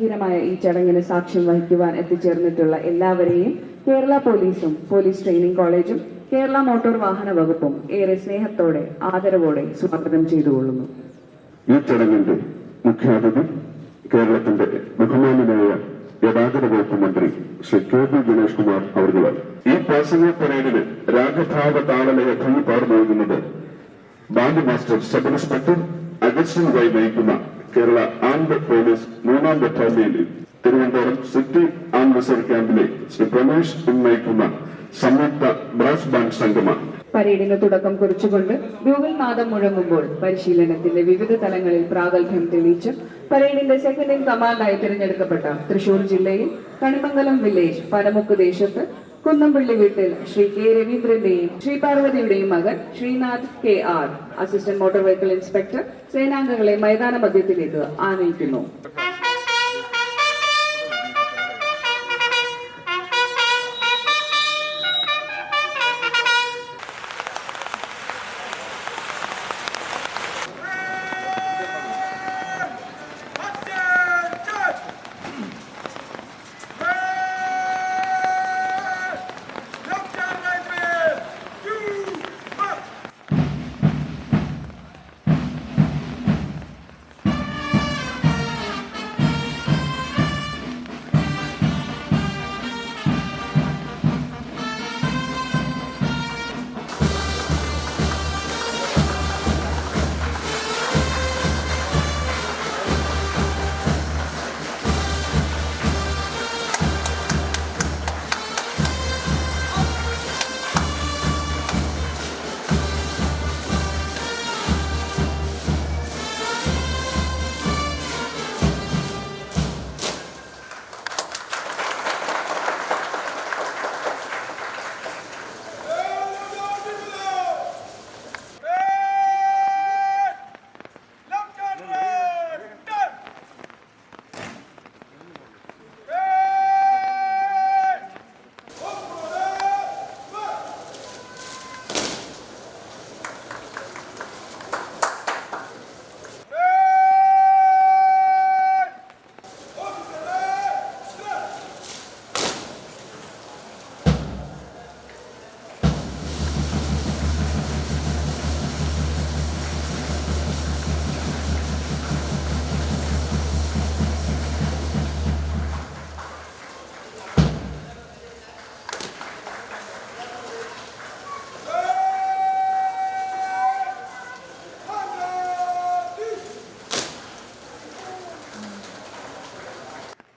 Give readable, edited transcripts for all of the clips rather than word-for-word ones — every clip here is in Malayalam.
ഗംഭീരമായ ഈ ചടങ്ങിന് സാക്ഷ്യം വഹിക്കുവാൻ എത്തിച്ചേർന്നിട്ടുള്ള എല്ലാവരെയും കേരള പോലീസും പോലീസ് ട്രെയിനിംഗ് കോളേജും കേരള മോട്ടോർ വാഹന വകുപ്പും ഏറെ സ്നേഹത്തോടെ ആദരവോടെ സ്വാഗതം ചെയ്തുകൊള്ളുന്നു. ഈ ചടങ്ങിന്റെ മുഖ്യാതിഥി കേരളത്തിന്റെ ബഹുമാന്യനായ ഗതാഗത വകുപ്പ് മന്ത്രി ശ്രീ കെ.ബി. ഗണേഷ് കുമാർ അവர்களാണ്. ഈ പാസഞ്ചർ പരേഡിന് രാഗഭാവ താളലയ ധനി പാട് നൽകുന്നത് band master sub inspector Augustin Y നയിക്കുന്ന കേരള ആംഡ് പോലീസ് 3ാം ബറ്റാലിയനിൽ തിരുവനന്തപുരം സിറ്റി ആംഡ് റിസർവ് ക്യാമ്പിലെ ശ്രീ പ്രമേഷ് നയിക്കുന്ന സംയുക്ത ബ്രാസ് ബാൻഡ് സംഘമാണ്. പരേഡിന് തുടക്കം കുറിച്ചുകൊണ്ട് ബ്യൂഗൽ നാദം മുഴങ്ങുമ്പോൾ പരിശീലനത്തിന്റെ വിവിധ തലങ്ങളിൽ പ്രാഗൽഭ്യം തെളിയിച്ച് പരേഡിന്റെ സെക്കൻഡ് ഇൻ കമാൻഡായി തിരഞ്ഞെടുക്കപ്പെട്ട തൃശൂർ ജില്ലയിൽ കണിമംഗലം വില്ലേജ് പനമുക്ക് ദേശത്ത് കുന്നംപള്ളി വീട്ടിൽ ശ്രീ കെ രവീന്ദ്രന്റെയും ശ്രീ പാർവതിയുടെയും മകൻ Sreenath K R assistant motor vehicle inspector സേനാംഗങ്ങളെ മൈതാന മധ്യത്തിലേക്ക് ആനയിക്കുന്നു.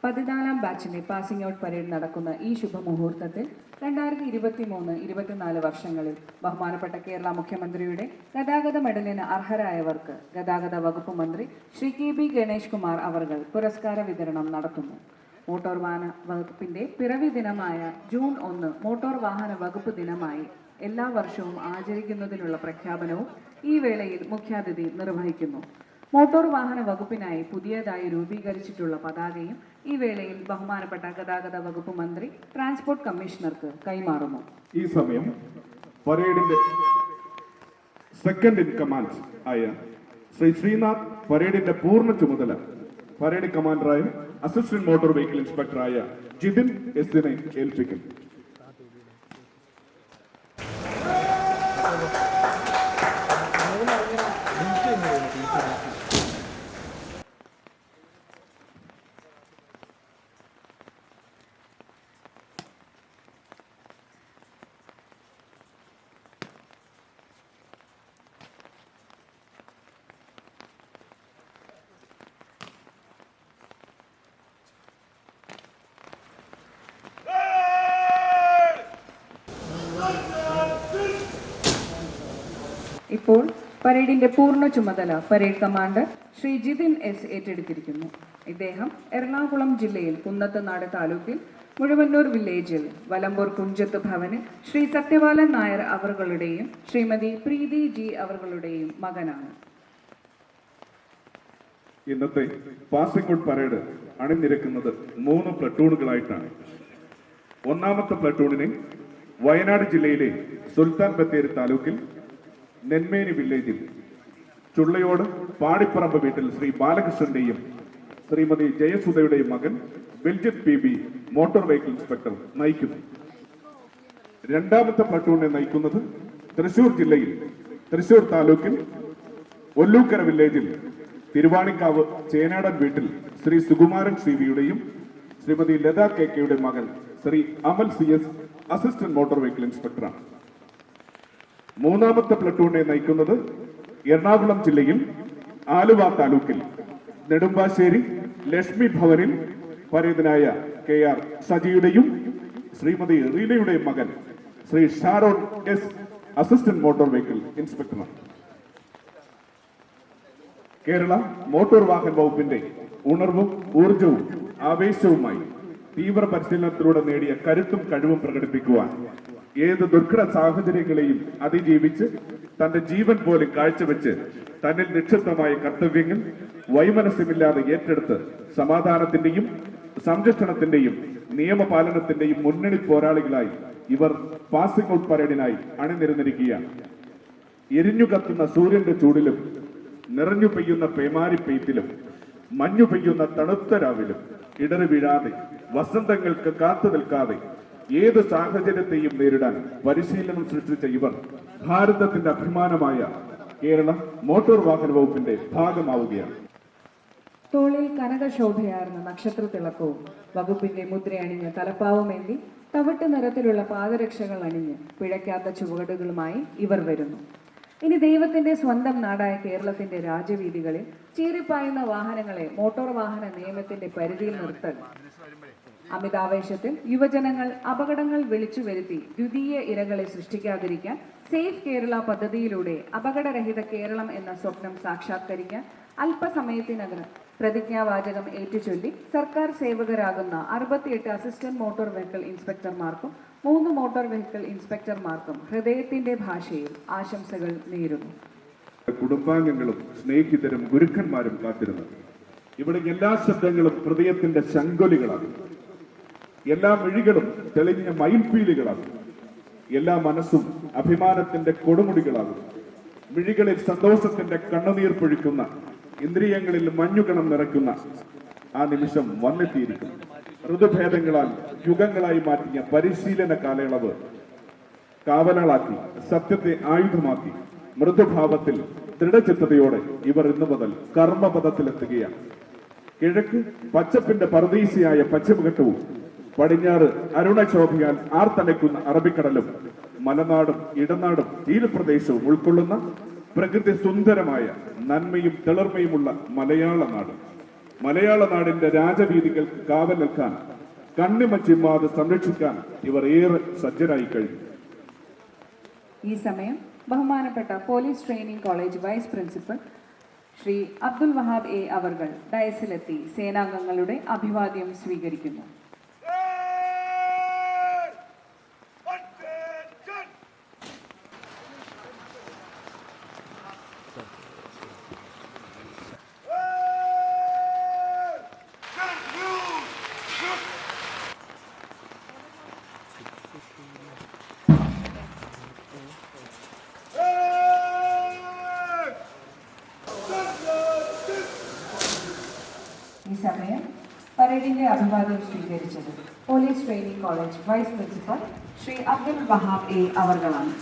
പതിനാലാം ബാച്ചിന്റെ പാസിംഗ് ഔട്ട് പരേഡ് നടക്കുന്ന ഈ ശുഭമുഹൂർത്തത്തിൽ 2023-24 വർഷങ്ങളിൽ ബഹുമാനപ്പെട്ട കേരള മുഖ്യമന്ത്രിയുടെ ഗതാഗത മെഡലിന് അർഹരായവർക്ക് ഗതാഗത വകുപ്പ് മന്ത്രി ശ്രീ കെ.ബി. ഗണേഷ് കുമാർ അവർകൾ പുരസ്കാര വിതരണം നടത്തുന്നു. മോട്ടോർ വാഹന വകുപ്പിന്റെ പിറവി ദിനമായ ജൂൺ 1 മോട്ടോർ വാഹന വകുപ്പ് ദിനമായി എല്ലാ വർഷവും ആചരിക്കുന്നതിനുള്ള പ്രഖ്യാപനവും ഈ വേളയിൽ മുഖ്യാതിഥി നിർവഹിക്കുന്നു. മോട്ടോർ വാഹന വകുപ്പിനായി പുതിയതായി രൂപീകരിച്ചിട്ടുള്ള പതാകയും ഈ വേളയിൽ ബഹുമാനപ്പെട്ട ഗതാഗത വകുപ്പ് മന്ത്രി ട്രാൻസ്പോർട്ട് കമ്മീഷണർക്ക് കൈമാറുന്നു. ഈ സമയം പരേഡിന്റെ സെക്കൻഡ് ഇൻ കമാൻഡ് ആയ ശ്രീ ശ്രീനാഥ് പരേഡിന്റെ പൂർണ്ണ ചുമതല പരേഡ് കമാൻഡറായ അസിസ്റ്റന്റ് മോട്ടോർ വെഹിക്കിൾ ഇൻസ്പെക്ടറായ ജിതിൻ എസ്.നെ ഏൽപ്പിക്കുന്നു. ഇപ്പോൾ പരേഡിന്റെ പൂർണ്ണ ചുമതല parade commander Shri Jithin S ഏറ്റെടുത്തിരിക്കുന്നു. ഇദ്ദേഹം എറണാകുളം ജില്ലയിൽ കുന്നത്തുനാട് താലൂക്കിൽ മുഴുവന്നൂർ വില്ലേജിൽ വലമ്പൂർ കുഞ്ചത്ത് ഭവന് ശ്രീ സത്യപാലൻ നായർ അവர்களுടെയും ശ്രീമതി പ്രീതി ജി അവர்களுടെയും മകനാണ്. ഇന്നത്തെ പാസിംഗ് ഔട്ട് പരേഡ് അണിനിരക്കുന്നത് 3 പ്ലട്ടൂണുകളായിട്ടാണ്. ഒന്നാമത്തെ പ്ലട്ടൂണിനെ വയനാട് ജില്ലയിലെ സുൽത്താൻ ബത്തേരി താലൂക്കിൽ നെന്മേനി വില്ലേജിൽ ചുള്ളയോട് പാടിപ്പറമ്പ് വീട്ടിൽ ശ്രീ ബാലകൃഷ്ണന്റെയും ശ്രീമതി ജയസുധയുടെ മകൻ ബെൽജിത് PB മോട്ടോർ വെഹിക്കിൾ ഇൻസ്പെക്ടർ നയിക്കുന്നു. രണ്ടാമത്തെ പ്ലട്ടൂണിനെ നയിക്കുന്നത് തൃശൂർ ജില്ലയിൽ തൃശൂർ താലൂക്കിൽ ഒല്ലൂക്കര വില്ലേജിൽ തിരുവാണിക്കാവ് ചേനാടൻ വീട്ടിൽ ശ്രീ സുകുമാരൻ CVയുടെയും ശ്രീമതി ലത KKയുടെ മകൻ ശ്രീ അമൽ CS അസിസ്റ്റന്റ് മോട്ടോർ വെഹിക്കിൾ ഇൻസ്പെക്ടറാണ്. മൂന്നാമത്തെ പ്ലട്ടൂണിനെ നയിക്കുന്നത് എറണാകുളം ജില്ലയിൽ ആലുവ താലൂക്കിൽ നെടുമ്പാശ്ശേരി ലക്ഷ്മി ഭവനിൽ പരേതനായ KR സജിയുടെയും ശ്രീമതി റീനയുടെയും മകൻ Shri Sharon S assistant motor vehicle ഇൻസ്പെക്ടറാണ്. കേരള മോട്ടോർ വാഹന വകുപ്പിന്റെ ഉണർവും ഊർജവും ആവേശവുമായി തീവ്ര പരിശീലനത്തിലൂടെ നേടിയ കരുത്തും കഴിവും പ്രകടിപ്പിക്കുവാൻ ഏത് ദുർഘട സാഹചര്യങ്ങളെയും അതിജീവിച്ച് തന്റെ ജീവൻ പോലും കാഴ്ചവെച്ച് തന്നിൽ നിക്ഷിപ്തമായ കർത്തവ്യങ്ങൾ വൈമനസ്യമില്ലാതെ ഏറ്റെടുത്ത് സമാധാനത്തിന്റെയും സംരക്ഷണത്തിന്റെയും നിയമപാലനത്തിന്റെയും മുന്നണി പോരാളികളായി ഇവർ പാസിംഗ് ഔട്ട് പരേഡിനായി അണിനിരന്നിരിക്കുകയാണ്. എരിഞ്ഞു കത്തുന്ന സൂര്യന്റെ ചൂടിലും നിറഞ്ഞു പെയ്യുന്ന പേമാരി പെയ്ത്തിലും മഞ്ഞു പെയ്യുന്ന തണുത്ത രാവിലും ഇടറി വീഴാതെ വസന്തങ്ങൾക്ക് കാത്തു നിൽക്കാതെ ഏത് സാഹചര്യത്തെയും നേരിടാൻ പരിശീലനം സൃഷ്ടിച്ച ഇവർ ഭാരതത്തിന്റെ അഭിമാനമായ കേരള മോട്ടോർ വാഹന വകുപ്പിന്റെ ഭാഗമാവുകയാണ്. തോളിൽ കനകശോഭയാർന്ന നക്ഷത്ര തിളക്കവും വകുപ്പിന്റെ മുദ്രയണിഞ്ഞ തലപ്പാവുമേന്തി തവിട്ട് നിറത്തിലുള്ള പാദരക്ഷകൾ അണിഞ്ഞ് പിഴയ്ക്കാത്ത ചുവടുകളുമായി ഇവർ വരുന്നു. ഇനി ദൈവത്തിന്റെ സ്വന്തം നാടായ കേരളത്തിന്റെ രാജവീതികളിൽ ചീറിപ്പായുന്ന വാഹനങ്ങളെ മോട്ടോർ വാഹന നിയമത്തിന്റെ പരിധിയിൽ നിർത്തൽ. അമിതാവേശത്തിൽ യുവജനങ്ങൾ അപകടങ്ങൾ വിളിച്ചു വരുത്തി ദ്വിതീയ ഇരകളെ സൃഷ്ടിക്കാതിരിക്കാൻ സേഫ് കേരള പദ്ധതിയിലൂടെ അപകടരഹിത കേരളം എന്ന സ്വപ്നം സാക്ഷാത്കരിക്കാൻ അല്പസമയത്തിനകം പ്രതിജ്ഞാവാചകം ഏറ്റുചൊല്ലി സർക്കാർ സേവകരാകുന്ന 68 അസിസ്റ്റന്റ് മോട്ടോർ വെഹിക്കിൾ ഇൻസ്പെക്ടർമാർക്കും 3 മോട്ടോർ വെഹിക്കിൾ ഇൻസ്പെക്ടർമാർക്കും ഹൃദയത്തിന്റെ ഭാഷയിൽ ആശംസകൾ നേരുന്നു. കുടുംബാംഗങ്ങളും സ്നേഹിതരും ഗുരുക്കന്മാരും കാത്തിരുന്നു. ഇവിടെ എല്ലാ ശബ്ദങ്ങളും ഹൃദയത്തിന്റെ ശങ്കൊലികളാണ്. എല്ലാ മിഴികളും തെളിഞ്ഞ മയിൽപ്പീലികളാകും. എല്ലാ മനസ്സും അഭിമാനത്തിന്റെ കൊടുമുടികളാകും. മിഴികളിൽ സന്തോഷത്തിന്റെ കണ്ണുനീർ പൊഴിക്കുന്ന, ഇന്ദ്രിയങ്ങളിൽ മഞ്ഞുകണം നിറയ്ക്കുന്ന ആ നിമിഷം വന്നെത്തിയിരിക്കും. ഋതുഭേദങ്ങളാൽ യുഗങ്ങളായി മാറ്റിയ പരിശീലന കാലയളവ് കാവലാളാക്കി സത്യത്തെ ആയുധമാക്കി മൃദുഭാവത്തിൽ ദൃഢചിത്തതയോടെ ഇവർ ഇന്നു മുതൽ കർമ്മപദത്തിലെത്തുകയാണ്. കിഴക്ക് പച്ചപ്പിന്റെ പർദീസിയായ പശ്ചിമഘട്ടവും പടിഞ്ഞാറ് അരുണശോഭയാൽ ആർത്തലയ്ക്കുന്ന അറബിക്കടലും മലനാടും ഇടനാടും തീരപ്രദേശവും ഉൾക്കൊള്ളുന്ന പ്രകൃതി സുന്ദരമായ നന്മയും തെളിർമയുമുള്ള മലയാള നാട്. മലയാള നാടിന്റെ രാജവീതികൾക്ക് കാവൽ നിൽക്കാൻ കണ്ണിമച്ചിമ്മാതെ സംരക്ഷിക്കാൻ ഇവർ ഏറെ സജ്ജരായി കഴിഞ്ഞു. ഈ സമയം ബഹുമാനപ്പെട്ട police training college vice principal Shri Abdul Wahab A അവർകൾ ഡയസിലെത്തി സേനാംഗങ്ങളുടെ അഭിവാദ്യം സ്വീകരിക്കുന്നു. ഈ സമയം പരേഡിന്റെ അഭിവാദ്യം സ്വീകരിച്ചത് police training college vice principal Shri Abdul Wahab A അവർകളാണ്.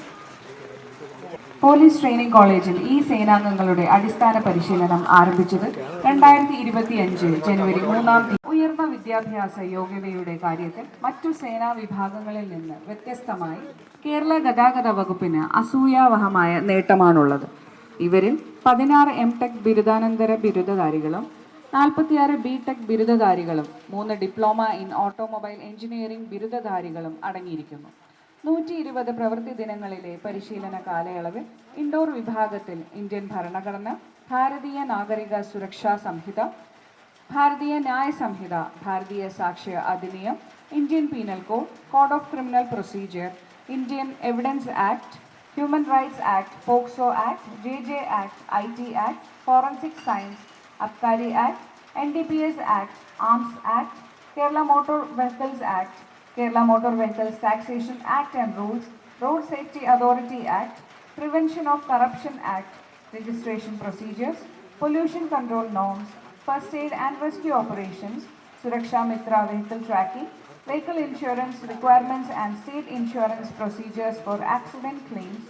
പോലീസ് ട്രെയിനിംഗ് കോളേജിൽ ഈ സേനാംഗങ്ങളുടെ അടിസ്ഥാന പരിശീലനം ആരംഭിച്ചത് 2025 ജനുവരി 3-ാം തീയതി. ഉയർന്ന വിദ്യാഭ്യാസ യോഗ്യതയുടെ കാര്യത്തിൽ മറ്റു സേനാ വിഭാഗങ്ങളിൽ നിന്ന് വ്യത്യസ്തമായി കേരള ഗതാഗത വകുപ്പിന് അസൂയാവഹമായ നേട്ടമാണുള്ളത്. ഇവരിൽ 16 M.Tech ബിരുദാനന്തര ബിരുദധാരികളും 46 B.Tech ബിരുദധാരികളും 3 ഡിപ്ലോമ ഇൻ ഓട്ടോമൊബൈൽ എഞ്ചിനീയറിംഗ് ബിരുദധാരികളും അടങ്ങിയിരിക്കുന്നു. 120 പ്രവൃത്തി ദിനങ്ങളിലെ പരിശീലന കാലയളവിൽ ഇൻഡോർ വിഭാഗത്തിൽ ഇന്ത്യൻ ഭരണഘടന, ഭാരതീയ നാഗരിക സുരക്ഷാ സംഹിത, ഭാരതീയ Nyaya Sanhita, Bharatiya Sakshya Adhiniyam, Indian penal code, code of criminal procedure, Indian evidence act, human rights act, POCSO act, JJ act, IT act, forensic science, Abkari act, NDPS act, arms act, Kerala motor vehicles act, Kerala Motor Vehicles Taxation Act and Rules, Road Safety Authority Act, Prevention of Corruption Act, Registration Procedures, Pollution Control Norms, first aid and rescue operations, Suraksha Mitra vehicle tracking, vehicle insurance requirements and state insurance procedures for accident claims,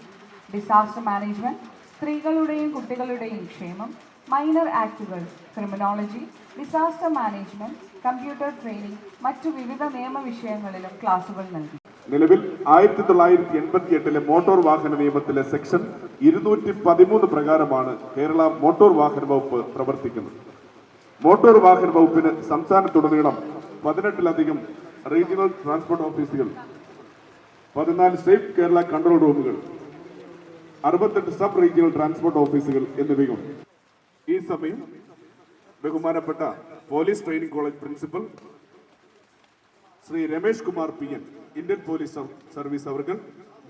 disaster management, സ്ത്രീകളുടെയും കുട്ടികളുടെയും ക്ഷേമം, മൈനർ ആക്ടുകൾ, criminology, disaster management, computer training, മറ്റു വിവിധ നിയമവിഷയങ്ങളിലും ക്ലാസുകൾ നൽകി. നിലവിൽ 1988 മോട്ടോർ വാഹന നിയമത്തിലെ സെക്ഷൻ 213 പ്രകാരമാണ് കേരള മോട്ടോർ വാഹന വകുപ്പ് പ്രവർത്തിക്കുന്നത്. മോട്ടോർ വാഹന വകുപ്പിന് സംസ്ഥാനത്തുടനീളം 18ലധികം റീജിയണൽ ട്രാൻസ്പോർട്ട് ഓഫീസുകൾ, 14 സ്റ്റേറ്റ് കേരള കൺട്രോൾ റൂമുകൾ, 68 സബ് റീജിയണൽ ട്രാൻസ്പോർട്ട് ഓഫീസുകൾ എന്നിവയുണ്ട്. ഈ സമയം ബഹുമാനപ്പെട്ട police training college principal Shri Ramesh Kumar PN, Indian police service അവർ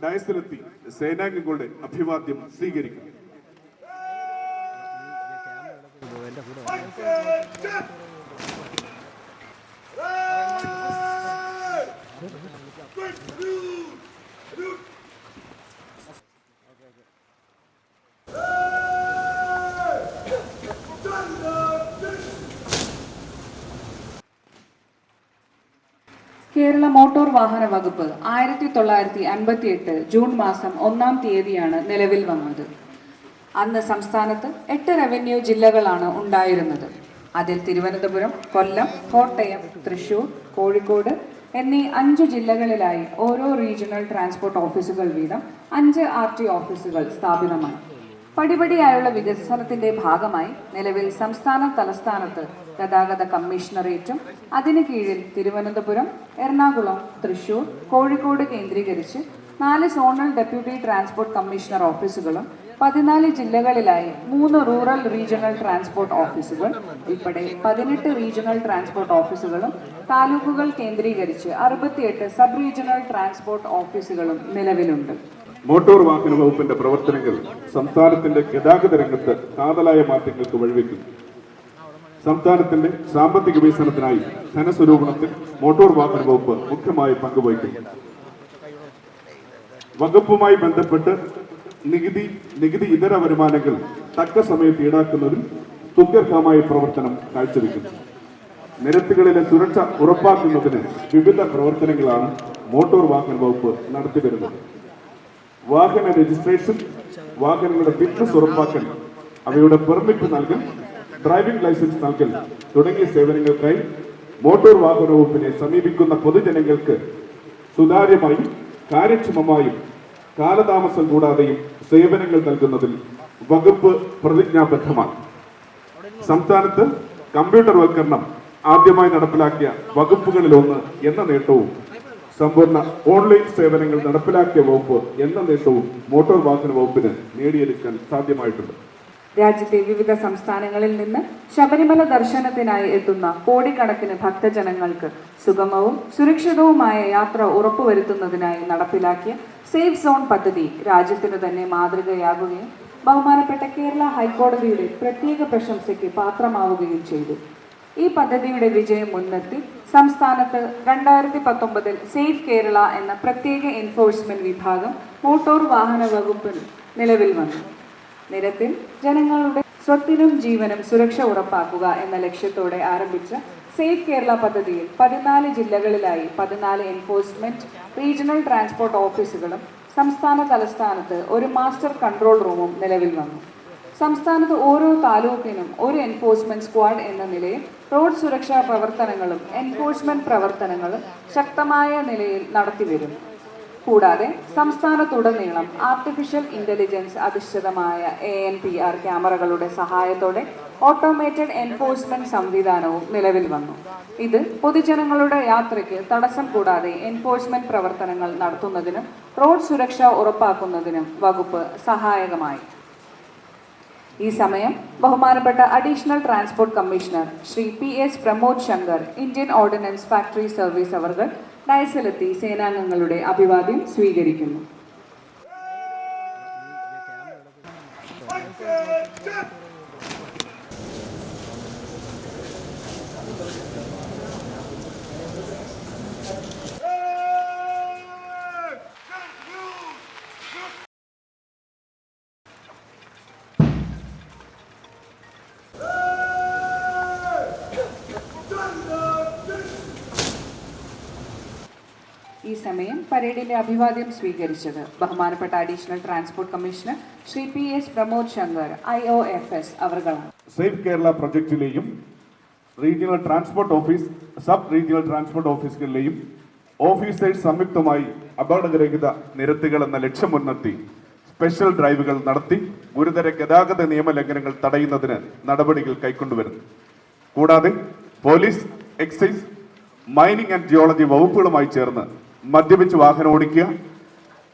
ഡയസിലെത്തി സേനാംഗങ്ങളുടെ അഭിവാദ്യം സ്വീകരിക്കും. കേരള മോട്ടോർ വാഹന വകുപ്പ് 1958 ജൂൺ മാസം 1-ാം തീയതിയാണ് നിലവിൽ വന്നത്. അന്ന് സംസ്ഥാനത്ത് 8 റവന്യൂ ജില്ലകളാണ് ഉണ്ടായിരുന്നത്. അതിൽ തിരുവനന്തപുരം, കൊല്ലം, കോട്ടയം, തൃശൂർ, കോഴിക്കോട് എന്നീ 5 ജില്ലകളിലായി ഓരോ റീജിയണൽ ട്രാൻസ്പോർട്ട് ഓഫീസുകൾ വീതം 5 RT ഓഫീസുകൾ സ്ഥാപിതമാണ്. പടിപടിയായുള്ള വികസനത്തിന്റെ ഭാഗമായി നിലവിൽ സംസ്ഥാന തലസ്ഥാനത്ത് ഗതാഗത കമ്മീഷണറേറ്റും അതിന് കീഴിൽ തിരുവനന്തപുരം, എറണാകുളം, തൃശൂർ, കോഴിക്കോട് കേന്ദ്രീകരിച്ച് 4 സോണൽ ഡെപ്യൂട്ടി ട്രാൻസ്പോർട്ട് കമ്മീഷണർ ഓഫീസുകളും 14 ജില്ലകളിലായി 3 റൂറൽ റീജിയണൽ ട്രാൻസ്പോർട്ട് ഓഫീസുകൾ ഉൾപ്പെടെ 18 റീജിയണൽ ട്രാൻസ്പോർട്ട് ഓഫീസുകളും താലൂക്കുകൾ കേന്ദ്രീകരിച്ച് 68 സബ് റീജിയണൽ ട്രാൻസ്പോർട്ട് ഓഫീസുകളും നിലവിലുണ്ട്. മോട്ടോർ വാഹന വകുപ്പിന്റെ പ്രവർത്തനങ്ങൾ സംസ്ഥാനത്തിന്റെ ഗതാഗത രംഗത്ത് കാതലായ മാറ്റങ്ങൾക്ക് വഴിവെക്കുന്നു. സംസ്ഥാനത്തിന്റെ സാമ്പത്തിക വികസനത്തിനായി ധനസ്വരൂപണത്തിൽ മോട്ടോർ വാഹന വകുപ്പ് മുഖ്യമായി പങ്കുവഹിക്കുന്നു. വകുപ്പുമായി ബന്ധപ്പെട്ട് നികുതി ഇതര വരുമാനങ്ങൾ തക്ക സമയത്ത് ഈടാക്കുന്നതിൽ സ്തുത്യർഹമായ പ്രവർത്തനം കാഴ്ചവെക്കുന്നു. നിരത്തുകളിലെ സുരക്ഷ ഉറപ്പാക്കുന്നതിന് വിവിധ പ്രവർത്തനങ്ങളാണ് മോട്ടോർ വാഹന വകുപ്പ് നടത്തിവരുന്നത്. വാഹന രജിസ്ട്രേഷൻ, വാഹനങ്ങളുടെ ഫിറ്റ്നസ് ഉറപ്പാക്കൽ, അവയുടെ പെർമിറ്റ് നൽകൽ, ഡ്രൈവിംഗ് ലൈസൻസ് നൽകൽ തുടങ്ങിയ സേവനങ്ങൾക്കായി മോട്ടോർ വാഹന വകുപ്പിനെ സമീപിക്കുന്ന പൊതുജനങ്ങൾക്ക് സുതാര്യമായും കാര്യക്ഷമമായും കാലതാമസം കൂടാതെയും സേവനങ്ങൾ നൽകുന്നതിൽ വകുപ്പ് പ്രതിജ്ഞാബദ്ധമാണ്. സംസ്ഥാനത്ത് കമ്പ്യൂട്ടർവൽക്കരണം ആദ്യമായി നടപ്പിലാക്കിയ വകുപ്പുകളിലൊന്ന് എന്ന നേട്ടവും സമ്പൂർണ്ണ ഓൺലൈൻ സേവനങ്ങൾ നടപ്പിലാക്കിയ വകുപ്പ് എന്ന നേട്ടവും മോട്ടോർ വാഹന വകുപ്പിന് നേടിയെടുക്കാൻ സാധ്യമായിട്ടുണ്ട്. രാജ്യത്തെ വിവിധ സംസ്ഥാനങ്ങളിൽ നിന്ന് ശബരിമല ദർശനത്തിനായി എത്തുന്ന കോടിക്കണക്കിന് ഭക്തജനങ്ങൾക്ക് സുഗമവും സുരക്ഷിതവുമായ യാത്ര ഉറപ്പുവരുത്തുന്നതിനായി നടപ്പിലാക്കിയ സേഫ് സോൺ പദ്ധതി രാജ്യത്തിനു തന്നെ മാതൃകയാകുകയും ബഹുമാനപ്പെട്ട കേരള ഹൈക്കോടതിയുടെ പ്രത്യേക പ്രശംസയ്ക്ക് പാത്രമാവുകയും ചെയ്തു. ഈ പദ്ധതിയുടെ വിജയം മുൻനിർത്തി സംസ്ഥാനത്ത് 2019 സേഫ് കേരള എന്ന പ്രത്യേക എൻഫോഴ്സ്മെന്റ് വിഭാഗം മോട്ടോർ വാഹന വകുപ്പിൽ നിലവിൽ വന്നു. നിരത്തിൽ ജനങ്ങളുടെ സ്വത്തിനും ജീവനും സുരക്ഷ ഉറപ്പാക്കുക എന്ന ലക്ഷ്യത്തോടെ ആരംഭിച്ച സേഫ് കേരള പദ്ധതിയിൽ 14 ജില്ലകളിലായി 14 എൻഫോഴ്സ്മെന്റ് റീജിയണൽ ട്രാൻസ്പോർട്ട് ഓഫീസുകളും സംസ്ഥാന തലസ്ഥാനത്ത് ഒരു മാസ്റ്റർ കൺട്രോൾ റൂമും നിലവിൽ വന്നു. സംസ്ഥാനത്ത് ഓരോ താലൂക്കിനും ഒരു എൻഫോഴ്സ്മെന്റ് സ്ക്വാഡ് എന്ന നിലയിൽ റോഡ് സുരക്ഷാ പ്രവർത്തനങ്ങളും എൻഫോഴ്സ്മെന്റ് പ്രവർത്തനങ്ങളും ശക്തമായ നിലയിൽ നടത്തിവരുന്നു. കൂടാതെ സംസ്ഥാനത്തുടനീളം ആർട്ടിഫിഷ്യൽ ഇന്റലിജൻസ് അധിഷ്ഠിതമായ ANPR ക്യാമറകളുടെ സഹായത്തോടെ ഓട്ടോമേറ്റഡ് എൻഫോഴ്സ്മെന്റ് സംവിധാനവും നിലവിൽ വന്നു. ഇത് പൊതുജനങ്ങളുടെ യാത്രയ്ക്ക് തടസ്സം കൂടാതെ എൻഫോഴ്സ്മെന്റ് പ്രവർത്തനങ്ങൾ നടത്തുന്നതിനും റോഡ് സുരക്ഷ ഉറപ്പാക്കുന്നതിനും വകുപ്പ് സഹായകമായി. ഈ സമയം ബഹുമാനപ്പെട്ട additional transport commissioner Shri PS Pramod Shankar, Indian ordnance factory service അവർ ഡയസിലെത്തി സേനാംഗങ്ങളുടെ അഭിവാദ്യം സ്വീകരിക്കുന്നു. ഈ സമയം പരേഡിന്റെ അഭിവാദ്യം സ്വീകരിച്ചത് ബഹുമാനപ്പെട്ട additional transport commissioner Shri PS Pramod Shankar IOFS അവർകളാണ്. സേഫ് കേരള പ്രൊജക്ടിലെയും regional transport office, sub regional transport ഓഫീസുകളിലെയും ഓഫീസേഴ്സ് സംയുക്തമായി അപകടരഹിത നിരത്തുകൾ എന്ന ലക്ഷ്യം മുൻനിർത്തി സ്പെഷ്യൽ ഡ്രൈവുകൾ നടത്തി ഗുരുതര ഗതാഗത നിയമലംഘനങ്ങൾ തടയുന്നതിന് നടപടികൾ കൈക്കൊണ്ടുവരുന്നു. കൂടാതെ police, excise, mining and geology വകുപ്പുകളുമായി ചേർന്ന് മദ്യപിച്ച് വാഹനം ഓടിക്കുക,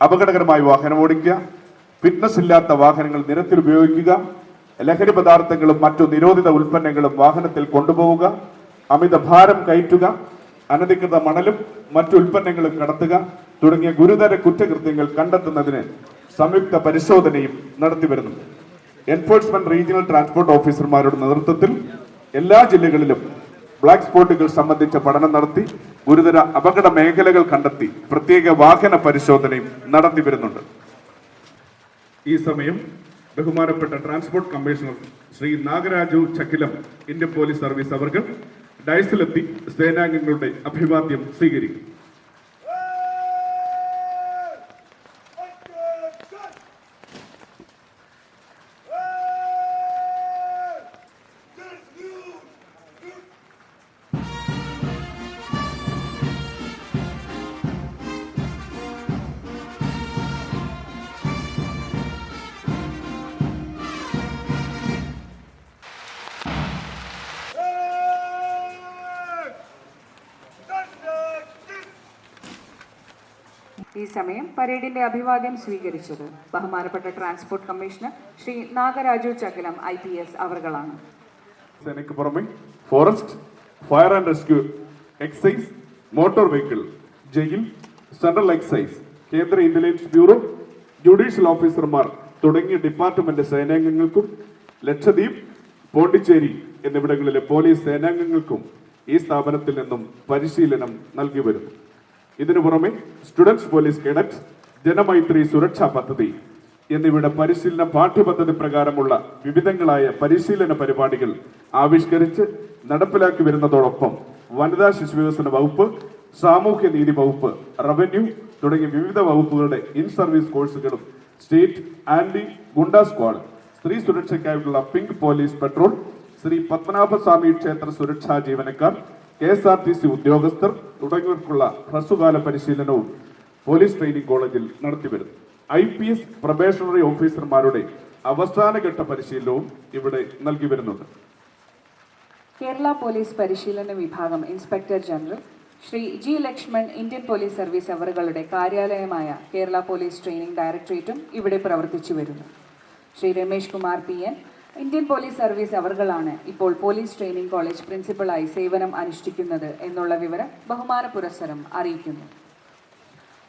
അപകടകരമായി വാഹനം ഓടിക്കുക, ഫിറ്റ്നസ് ഇല്ലാത്ത വാഹനങ്ങൾ നിരത്തിൽ ഉപയോഗിക്കുക, ലഹരി പദാർത്ഥങ്ങളും മറ്റു നിരോധിത ഉൽപ്പന്നങ്ങളും വാഹനത്തിൽ കൊണ്ടുപോവുക, അമിത ഭാരം കയറ്റുക, അനധികൃത മണലും മറ്റു ഉൽപ്പന്നങ്ങളും കടത്തുക തുടങ്ങിയ ഗുരുതര കുറ്റകൃത്യങ്ങൾ കണ്ടെത്തുന്നതിന് സംയുക്ത പരിശോധനയും നടത്തിവരുന്നു. എൻഫോഴ്സ്മെന്റ് റീജിയണൽ ട്രാൻസ്പോർട്ട് ഓഫീസർമാരുടെ നേതൃത്വത്തിൽ എല്ലാ ജില്ലകളിലും ബ്ലാക്ക് സ്പോട്ടുകൾ സംബന്ധിച്ച പഠനം നടത്തി ഗുരുതര അപകട മേഖലകൾ കണ്ടെത്തി പ്രത്യേക വാഹന പരിശോധനയും നടത്തി വരുന്നുണ്ട്. ഈ സമയം ബഹുമാനപ്പെട്ട transport commissioner Shri Nagaraju Chakkilam Indian police service അവർ ഡയസിലെത്തി സേനാംഗങ്ങളുടെ അഭിവാദ്യം സ്വീകരിക്കും. ഈ സമയം പരേഡിന്റെ അഭിവാദ്യം സ്വീകരിച്ചത് ബഹുമാനപ്പെട്ട transport commissioner Shri Nagaraju Chakkilam IPS അവർകളാണ്. സേനയ്ക്ക് പുറമെ forest, fire and rescue, excise, motor vehicle, jail, central excise, കേന്ദ്ര ഇന്റലിജൻസ് ബ്യൂറോ, ജുഡീഷ്യൽ ഓഫീസർമാർ തുടങ്ങിയ ഡിപ്പാർട്ട്മെന്റ് സേനാംഗങ്ങൾക്കും ലക്ഷദ്വീപ്, പോണ്ടിച്ചേരി എന്നിവിടങ്ങളിലെ പോലീസ് സേനാംഗങ്ങൾക്കും ഈ സ്ഥാപനത്തിൽ നിന്നും പരിശീലനം നൽകി വരുന്നു. ഇതിനു പുറമെ സ്റ്റുഡൻസ് പോലീസ് കേഡറ്റ്, ജനമൈത്രി സുരക്ഷാ പദ്ധതി എന്നിവയുടെ പരിശീലന പാഠ്യപദ്ധതി പ്രകാരമുള്ള വിവിധങ്ങളായ പരിശീലന പരിപാടികൾ ആവിഷ്കരിച്ച് നടപ്പിലാക്കി വരുന്നതോടൊപ്പം വനിതാ ശിശുവികസന വകുപ്പ്, സാമൂഹ്യനീതി വകുപ്പ്, റവന്യൂ തുടങ്ങിയ വിവിധ വകുപ്പുകളുടെ ഇൻ സർവീസ് കോഴ്സുകളും സ്റ്റേറ്റ് ആന്റി ഗുണ്ട സ്ക്വാഡ്, സ്ത്രീ സുരക്ഷയ്ക്കായിട്ടുള്ള pink police patrol, Shri Padmanabhaswamy ക്ഷേത്ര സുരക്ഷാ ജീവനക്കാർ, KSRTC ഉദ്യോഗസ്ഥർ തുടങ്ങിയവർക്കുള്ള ഹ്രസ്വകാല പരിശീലനവും പോലീസ് ട്രെയിനിംഗ് കോളേജിൽ നടത്തിവരുന്നു. IPS പ്രൊബേഷണറി ഓഫീസർമാരുടെ അവസാനഘട്ട പരിശീലനവും ഇവിടെ നൽകി വരുന്നുണ്ട്. കേരള പോലീസ് പരിശീലന വിഭാഗം inspector general Shri G. Lakshman Indian police service അവറുകളുടെ കാര്യാലയമായ കേരള പോലീസ് ട്രെയിനിംഗ് ഡയറക്ടറേറ്റും ഇവിടെ പ്രവർത്തിച്ചു വരുന്നു. Shri Ramesh Kumar PN Indian police service അവറുകളാണ് ഇപ്പോൾ പോലീസ് ട്രെയിനിംഗ് കോളേജ് പ്രിൻസിപ്പളായി സേവനം അനുഷ്ഠിക്കുന്നത് എന്നുള്ള വിവരം ബഹുമാന പുരസ്സരം അറിയിക്കുന്നു.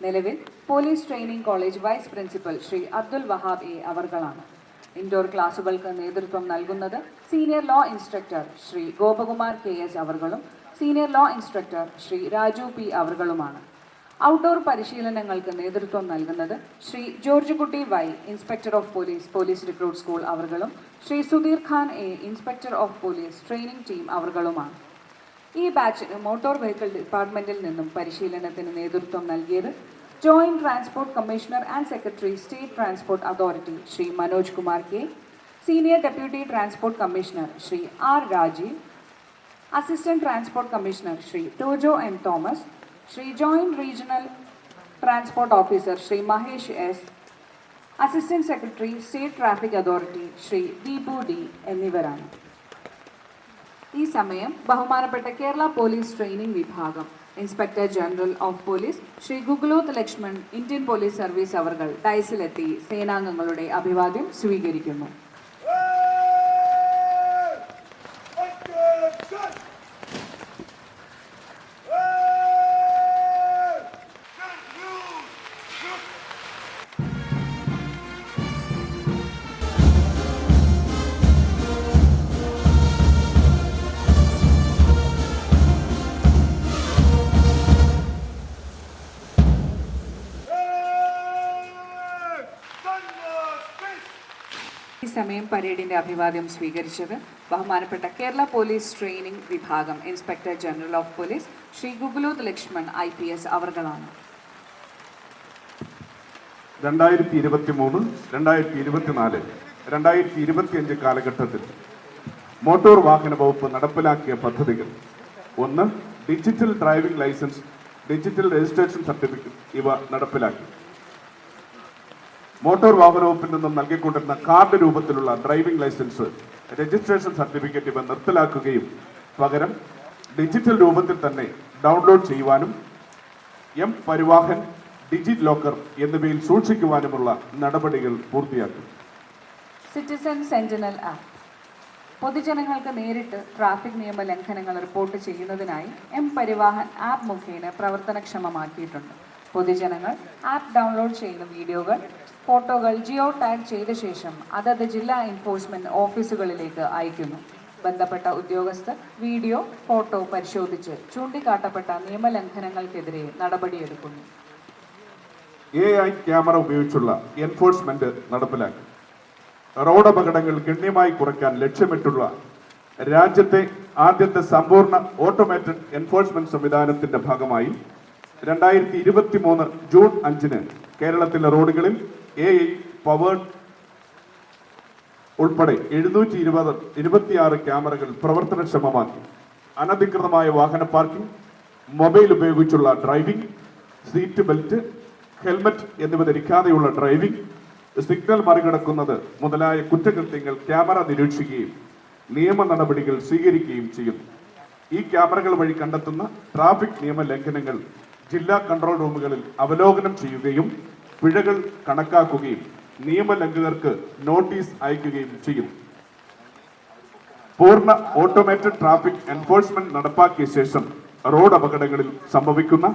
നിലവിൽ police training college vice principal Shri Abdul Wahab A അവർകളാണ്. ഇൻഡോർ ക്ലാസുകൾക്ക് നേതൃത്വം നൽകുന്നത് senior law instructor Shri Gopakumar KS അവർകളും senior law instructor Shri Raju P അവർകളുമാണ്. ഔട്ട്ഡോർ പരിശീലനങ്ങൾക്ക് നേതൃത്വം നൽകുന്നത് Shri George Kutty Y inspector of police, police recruit school അവർകളും Shri Sudheer Khan A inspector of police training team അവർകളുമാണ്. ഈ ബാച്ചിന് മോട്ടോർ വെഹിക്കിൾ ഡിപ്പാർട്ട്മെന്റിൽ നിന്നും പരിശീലനത്തിന് നേതൃത്വം നൽകിയത് joint transport commissioner and secretary state transport authority Shri Manoj Kumar K, senior deputy transport commissioner Shri R. Rajeev, assistant transport commissioner Shri Tojo M. Thomas, Shri joint regional transport officer Shri Mahesh S, assistant secretary state traffic authority Shri Deepu D എന്നിവരാണ്. ഈ സമയം ബഹുമാനപ്പെട്ട കേരള പോലീസ് ട്രെയിനിംഗ് വിഭാഗം inspector general of police Shri Gugloth Lakshman Indian police service അവർകൾ ഡയസിലെത്തി സേനാംഗങ്ങളുടെ അഭിവാദ്യം സ്വീകരിക്കുന്നു. ഈ സമയം പരേഡിന്റെ അഭിവാദ്യം സ്വീകരിച്ചത് ബഹുമാനപ്പെട്ട കേരള പോലീസ് ട്രെയിനിംഗ് വിഭാഗം inspector general of police Shri Gugloth Lakshman IPS അവർകളാണ്. 2023, 2024, 2025 കാലഘട്ടത്തിൽ മോട്ടോർ വാഹന വകുപ്പ് നടപ്പിലാക്കിയ പദ്ധതികൾ: ഒന്ന്, digital driving licence, digital registration certificate ഇവ നടപ്പിലാക്കി. മോട്ടോർ വാഹന വകുപ്പിൽ നിന്നും നൽകിക്കൊണ്ടിരുന്ന കാർഡ് രൂപത്തിലുള്ള ഡ്രൈവിംഗ് ലൈസൻസ്, രജിസ്ട്രേഷൻ സർട്ടിഫിക്കറ്റ് ഇവ നിർത്തലാക്കുകയും പകരം ഡിജിറ്റൽ രൂപത്തിൽ തന്നെ ഡൗൺലോഡ് ചെയ്യുവാനും എം പരിവാഹൻ, ഡിജി ലോക്കർ എന്നിവയിൽ സൂക്ഷിക്കുവാനുമുള്ള നടപടികൾ പൂർത്തിയാക്കി. സിറ്റിസൺ സെന്റിനൽ ആപ്പ് പൊതുജനങ്ങൾക്ക് നേരിട്ട് ട്രാഫിക് നിയമ ലംഘനങ്ങൾ റിപ്പോർട്ട് ചെയ്യുന്നതിനായി എം പരിവാഹൻ ആപ്പ് മുഖേന പ്രവർത്തനക്ഷമമാക്കിയിട്ടുണ്ട്. പൊതുജനങ്ങൾ ആപ്പ് ഡൗൺലോഡ് ചെയ്യുന്ന വീഡിയോകൾ, ഫോട്ടോകൾ ജിയോ ടാഗ് ചെയ്ത ശേഷം അതത് ജില്ലാ എൻഫോഴ്സ്മെന്റ് ഓഫീസുകളിലേക്ക് അയക്കുന്നു. ബന്ധപ്പെട്ട ഉദ്യോഗസ്ഥർ വീഡിയോ, ഫോട്ടോ പരിശോധിച്ച് ചൂണ്ടിക്കാട്ടപ്പെട്ട നിയമലംഘനങ്ങൾക്കെതിരെ നടപടിയെടുക്കുന്നു. AI ക്യാമറ ഉപയോഗിച്ചുള്ള എൻഫോഴ്സ്മെന്റ് നടപ്പിലാക്കി. റോഡ് അപകടങ്ങൾ ഗണ്യമായി കുറയ്ക്കാൻ ലക്ഷ്യമിട്ടുള്ള രാജ്യത്തെ ആദ്യത്തെ സമ്പൂർണ്ണ ഓട്ടോമേറ്റഡ് എൻഫോഴ്സ്മെന്റ് സംവിധാനത്തിന്റെ ഭാഗമായി 2023 ജൂൺ 5 കേരളത്തിലെ റോഡുകളിൽ AI പവേർഡ് ഉൾപ്പെടെ 726 ക്യാമറകൾ പ്രവർത്തനക്ഷമമാക്കി. അനധികൃതമായ വാഹന പാർക്കിംഗ്, മൊബൈൽ ഉപയോഗിച്ചുള്ള ഡ്രൈവിംഗ്, സീറ്റ് ബെൽറ്റ്, ഹെൽമറ്റ് എന്നിവ ധരിക്കാതെയുള്ള ഡ്രൈവിംഗ്, സിഗ്നൽ മറികടക്കുന്നത് മുതലായ കുറ്റകൃത്യങ്ങൾ ക്യാമറ നിരീക്ഷിക്കുകയും നിയമ നടപടികൾ സ്വീകരിക്കുകയും ചെയ്യുന്നു. ഈ ക്യാമറകൾ വഴി കണ്ടെത്തുന്ന ട്രാഫിക് നിയമ ലംഘനങ്ങൾ ജില്ലാ കൺട്രോൾ റൂമുകളിൽ അവലോകനം ചെയ്യുകയും പിഴകൾ കണക്കാക്കുകയും നിയമലംഘകർക്ക് നോട്ടീസ് അയക്കുകയും ചെയ്യും. പൂർണ്ണ ഓട്ടോമേറ്റഡ് ട്രാഫിക് എൻഫോഴ്സ്മെന്റ് നടപ്പാക്കിയ ശേഷം റോഡ് അപകടങ്ങളിൽ സംഭവിക്കുന്ന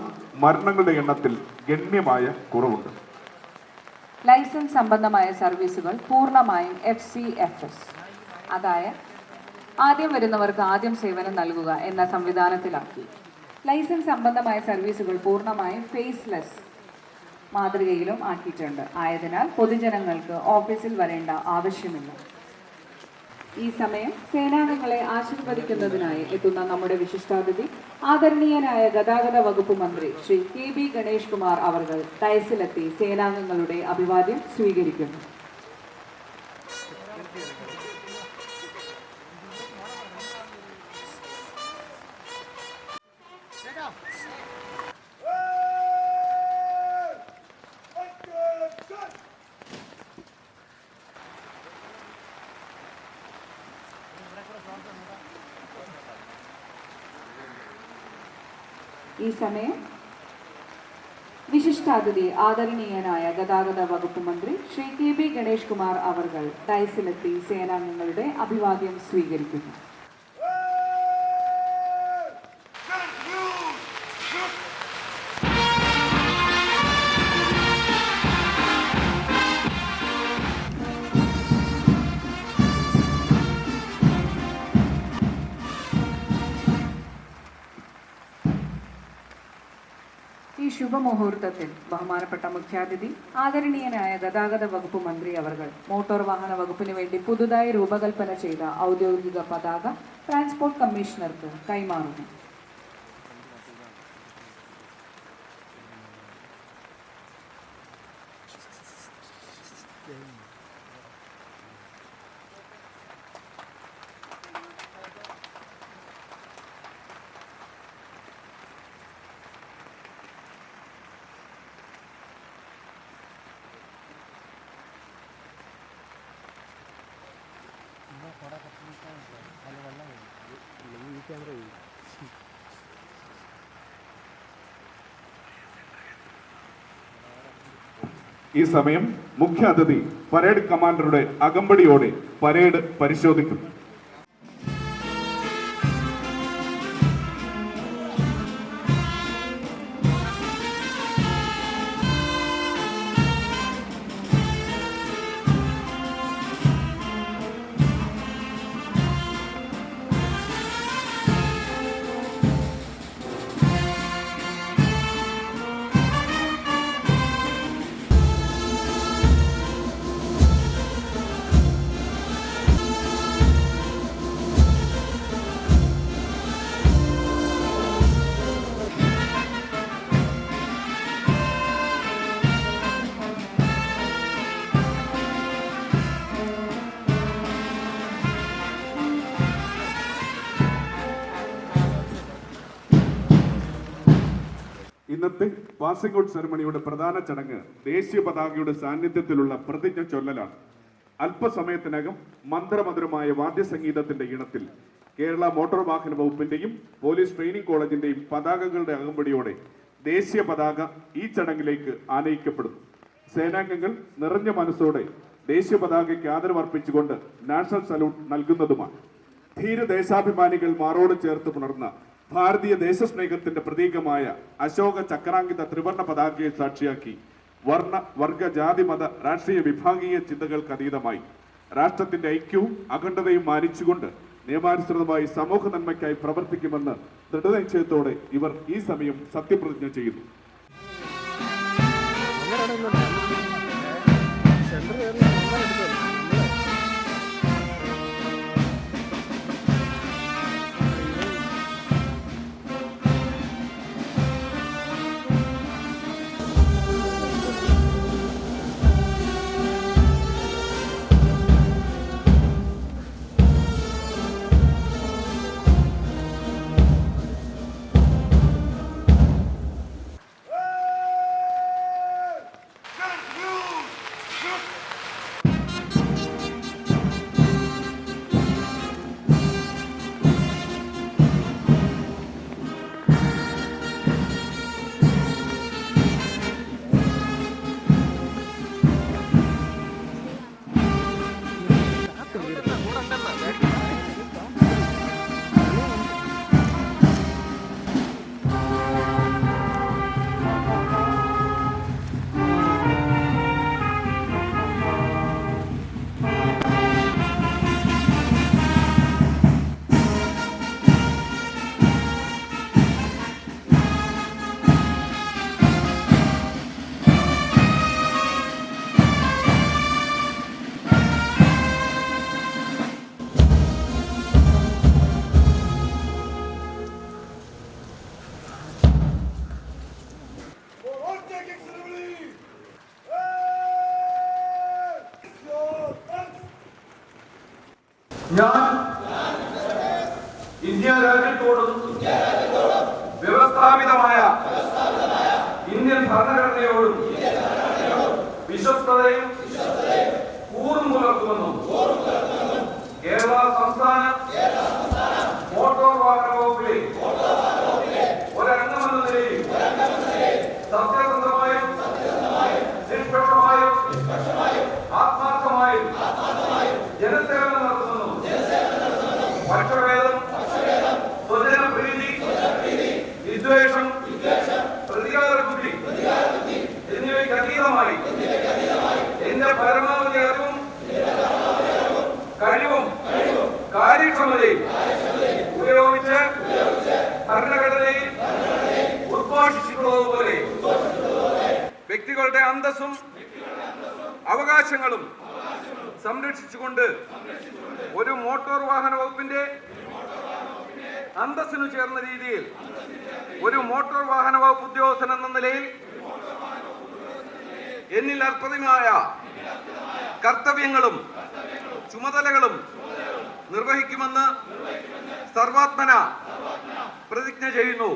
മരണങ്ങളുടെ എണ്ണത്തിൽ ഗണ്യമായ കുറവുണ്ട്. ലൈസൻസ് സംബന്ധമായ സർവീസുകൾ പൂർണ്ണമായും FCFS, അതായത് ആദ്യം വരുന്നവർക്ക് ആദ്യം സേവനം നൽകുക എന്ന സംവിധാനത്തിലാക്കി. ലൈസൻസ് സംബന്ധമായ സർവീസുകൾ പൂർണ്ണമായും ഫേസ്ലെസ് മാതൃകയിലും ആക്കിയിട്ടുണ്ട്. ആയതിനാൽ പൊതുജനങ്ങൾക്ക് ഓഫീസിൽ വരേണ്ട ആവശ്യമില്ല. ഈ സമയം സേനാംഗങ്ങളെ ആശീർവദിക്കുന്നതിനായി എത്തുന്ന നമ്മുടെ വിശിഷ്ടാതിഥി ആദരണീയനായ ഗതാഗത വകുപ്പ് മന്ത്രി ശ്രീ KB ഗണേഷ് കുമാർ അവർകൾ ഡയസിലെത്തി സേനാംഗങ്ങളുടെ അഭിവാദ്യം സ്വീകരിക്കുന്നു. ഈ സമയം വിശിഷ്ടാതിഥി ആദരണീയനായ ഗതാഗത വകുപ്പ് മന്ത്രി ശ്രീ KB ഗണേഷ് കുമാർ അവർകൾ ഡയസിലെത്തി സേനാംഗങ്ങളുടെ അഭിവാദ്യം സ്വീകരിക്കുന്നു. ഈ ശുഭമുഹൂർത്തത്തിൽ ബഹുമാനപ്പെട്ട മുഖ്യാതിഥി ആദരണീയനായ ഗതാഗത വകുപ്പ് മന്ത്രി അവർകൾ മോട്ടോർ വാഹന വകുപ്പിന് വേണ്ടി പുതുതായി രൂപകൽപ്പന ചെയ്ത ഔദ്യോഗിക പതാക ട്രാൻസ്പോർട്ട് കമ്മീഷണർക്ക് കൈമാറുന്നു. ഈ സമയം മുഖ്യ അതിഥി പരേഡ് കമാൻഡറുടെ അകമ്പടിയോടെ പരേഡ് പരിശോധിക്കും. ഇന്നത്തെ പാസിംഗ് ഔട്ട് സെറമണിയുടെ പ്രധാന ചടങ്ങ് ദേശീയ പതാകയുടെ സാന്നിധ്യത്തിലുള്ള പ്രതിജ്ഞ ചൊല്ലലാണ്. അല്പസമയത്തിനകം മന്ത്രമധുരമായ വാദ്യസംഗീതത്തിന്റെ ഇണത്തിൽ കേരള മോട്ടോർ വാഹന വകുപ്പിന്റെയും പോലീസ് ട്രെയിനിംഗ് കോളേജിന്റെയും പതാകകളുടെ അകമ്പടിയോടെ ദേശീയ പതാക ഈ ചടങ്ങിലേക്ക് ആനയിക്കപ്പെടുന്നു. സേനാംഗങ്ങൾ നിറഞ്ഞ മനസ്സോടെ ദേശീയ പതാകയ്ക്ക് ആദരവർപ്പിച്ചുകൊണ്ട് നാഷണൽ സല്യൂട്ട് നൽകുന്നതുമാണ്. ധീരദേശാഭിമാനികൾ മാറോട് ചേർത്ത് പുണർന്ന ഭാരതീയ ദേശസ്നേഹത്തിന്റെ പ്രതീകമായ അശോക ചക്രാങ്കിത ത്രിവർണ്ണ പതാകയെ സാക്ഷിയാക്കി വർണ്ണ വർഗ ജാതി മത രാഷ്ട്രീയ വിഭാഗീയ ചിന്തകൾക്ക് അതീതമായി രാഷ്ട്രത്തിന്റെ ഐക്യവും അഖണ്ഡതയും മാനിച്ചുകൊണ്ട് നിയമാനുസൃതമായി സമൂഹ നന്മയ്ക്കായി പ്രവർത്തിക്കുമെന്ന് ദൃഢനിശ്ചയത്തോടെ ഇവർ ഈ സമയം സത്യപ്രതിജ്ഞ ചെയ്യുന്നു. ഞാൻ ഇന്ത്യ രാജ്യത്തോടും വ്യവസ്ഥാപിതമായ ഇന്ത്യൻ ഭരണഘടനയോടും വിശ്വസ്തതയും കൂറും പുലർത്തുമെന്നും കേരള സംസ്ഥാന മോട്ടോർ വാഹന വകുപ്പിലെ ഒരംഗമെന്ന നിലയിൽ സത്യസന്ധമായും നിഷ്പക്ഷമായും ആത്മാർത്ഥമായും ജനസേവനം നടത്തുമെന്നും പക്ഷഭേദം, സ്വജനപ്രീതി, വിദ്വേഷം, പ്രതികാരബുദ്ധി എന്നിവയ്ക്ക് അതീതമായി എന്റെ പരമാവധി അറിവും കഴിവും കാര്യക്ഷമതയും ഉപയോഗിച്ച് ഭരണഘടനയിൽ ഉദ്ഘോഷിച്ചിട്ടുള്ളതുപോലെ വ്യക്തികളുടെ അന്തസ്സും അവകാശങ്ങളും സംരക്ഷിച്ചുകൊണ്ട് ഒരു മോട്ടോർ വാഹന വകുപ്പിന്റെ അന്തസ്സിനു ചേർന്ന രീതിയിൽ ഒരു മോട്ടോർ വാഹന വകുപ്പ് ഉദ്യോഗസ്ഥൻ എന്ന നിലയിൽ എന്നിൽ അർപ്പണമായ കർത്തവ്യങ്ങളും ചുമതലകളും നിർവഹിക്കുമെന്ന് സർവാത്മന പ്രതിജ്ഞ ചെയ്യുന്നു.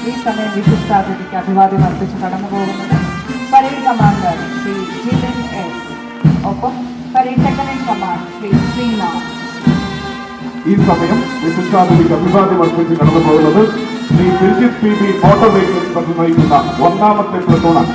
ഈ സമയം വിശിഷ്ടാതിഥിക്ക് അഭിവാദ്യം അർപ്പിച്ച് കടന്നുപോകുന്നത് parade commander Shri Jilin S, ഒപ്പം parade second in command Shri Sreenath. ഈ സമയം വിശിഷ്ടാതിഥിക്ക് അഭിവാദ്യം അർപ്പിച്ച് കടന്നു പോകുന്നത് Shri Diljith PB motor vehicle inspector നയിക്കുന്ന 1ാമത്തെ പ്ലട്ടൂണാണ്.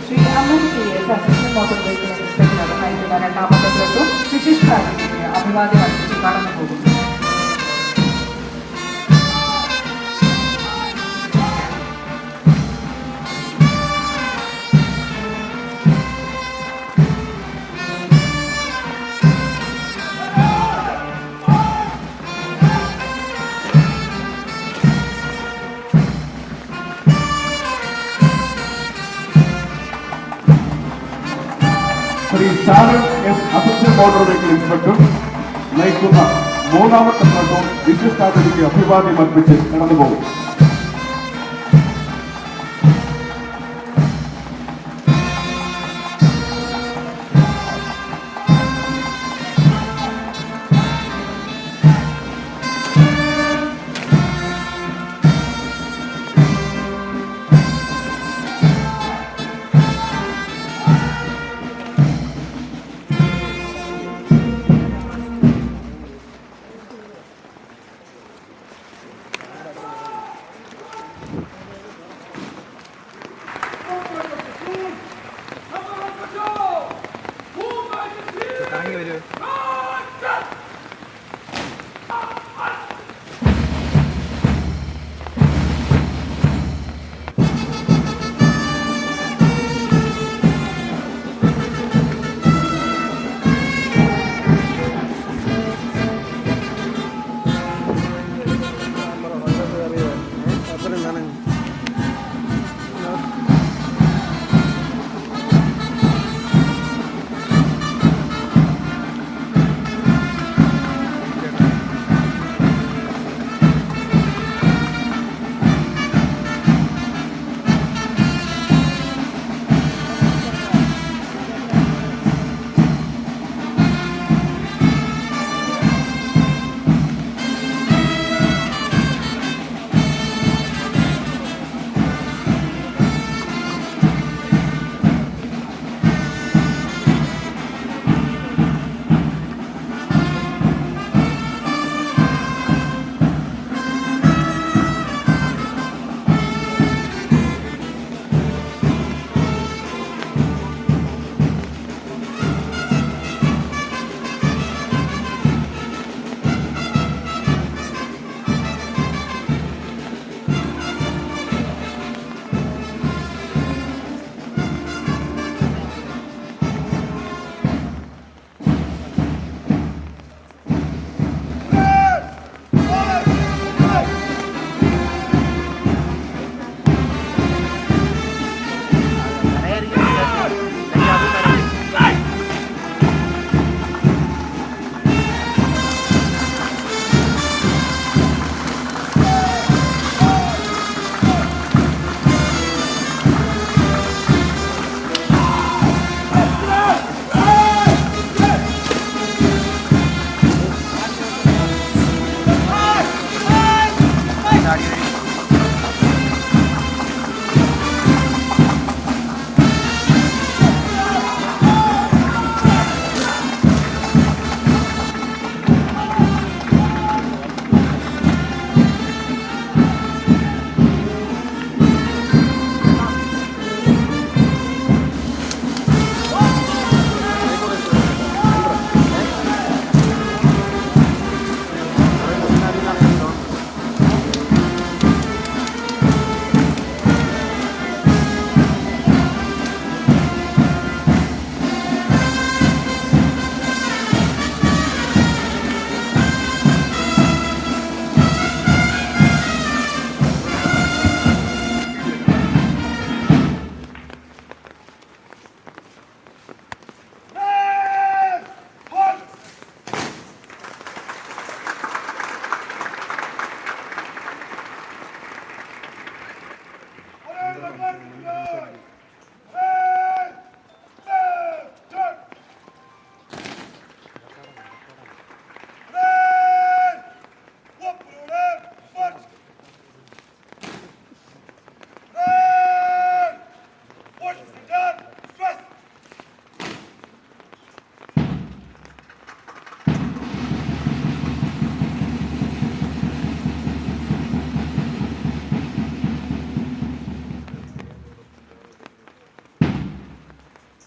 Shri Aman CS assistant motor vehicle inspector നയിക്കുന്ന 2ാമത്തെ പ്ലട്ടൂൺ വിശിഷ്ടാതിഥിക്ക് അഭിവാദ്യം അർപ്പിച്ച് കടന്നുപോകുന്നു. Shri Sharon S assistant motor vehicle inspector നയിക്കുന്ന 3ാമത്തെ പ്ലട്ടൂൺ വിശിഷ്ടാതിഥിക്ക് അഭിവാദ്യം അർപ്പിച്ച് കടന്നുപോകും.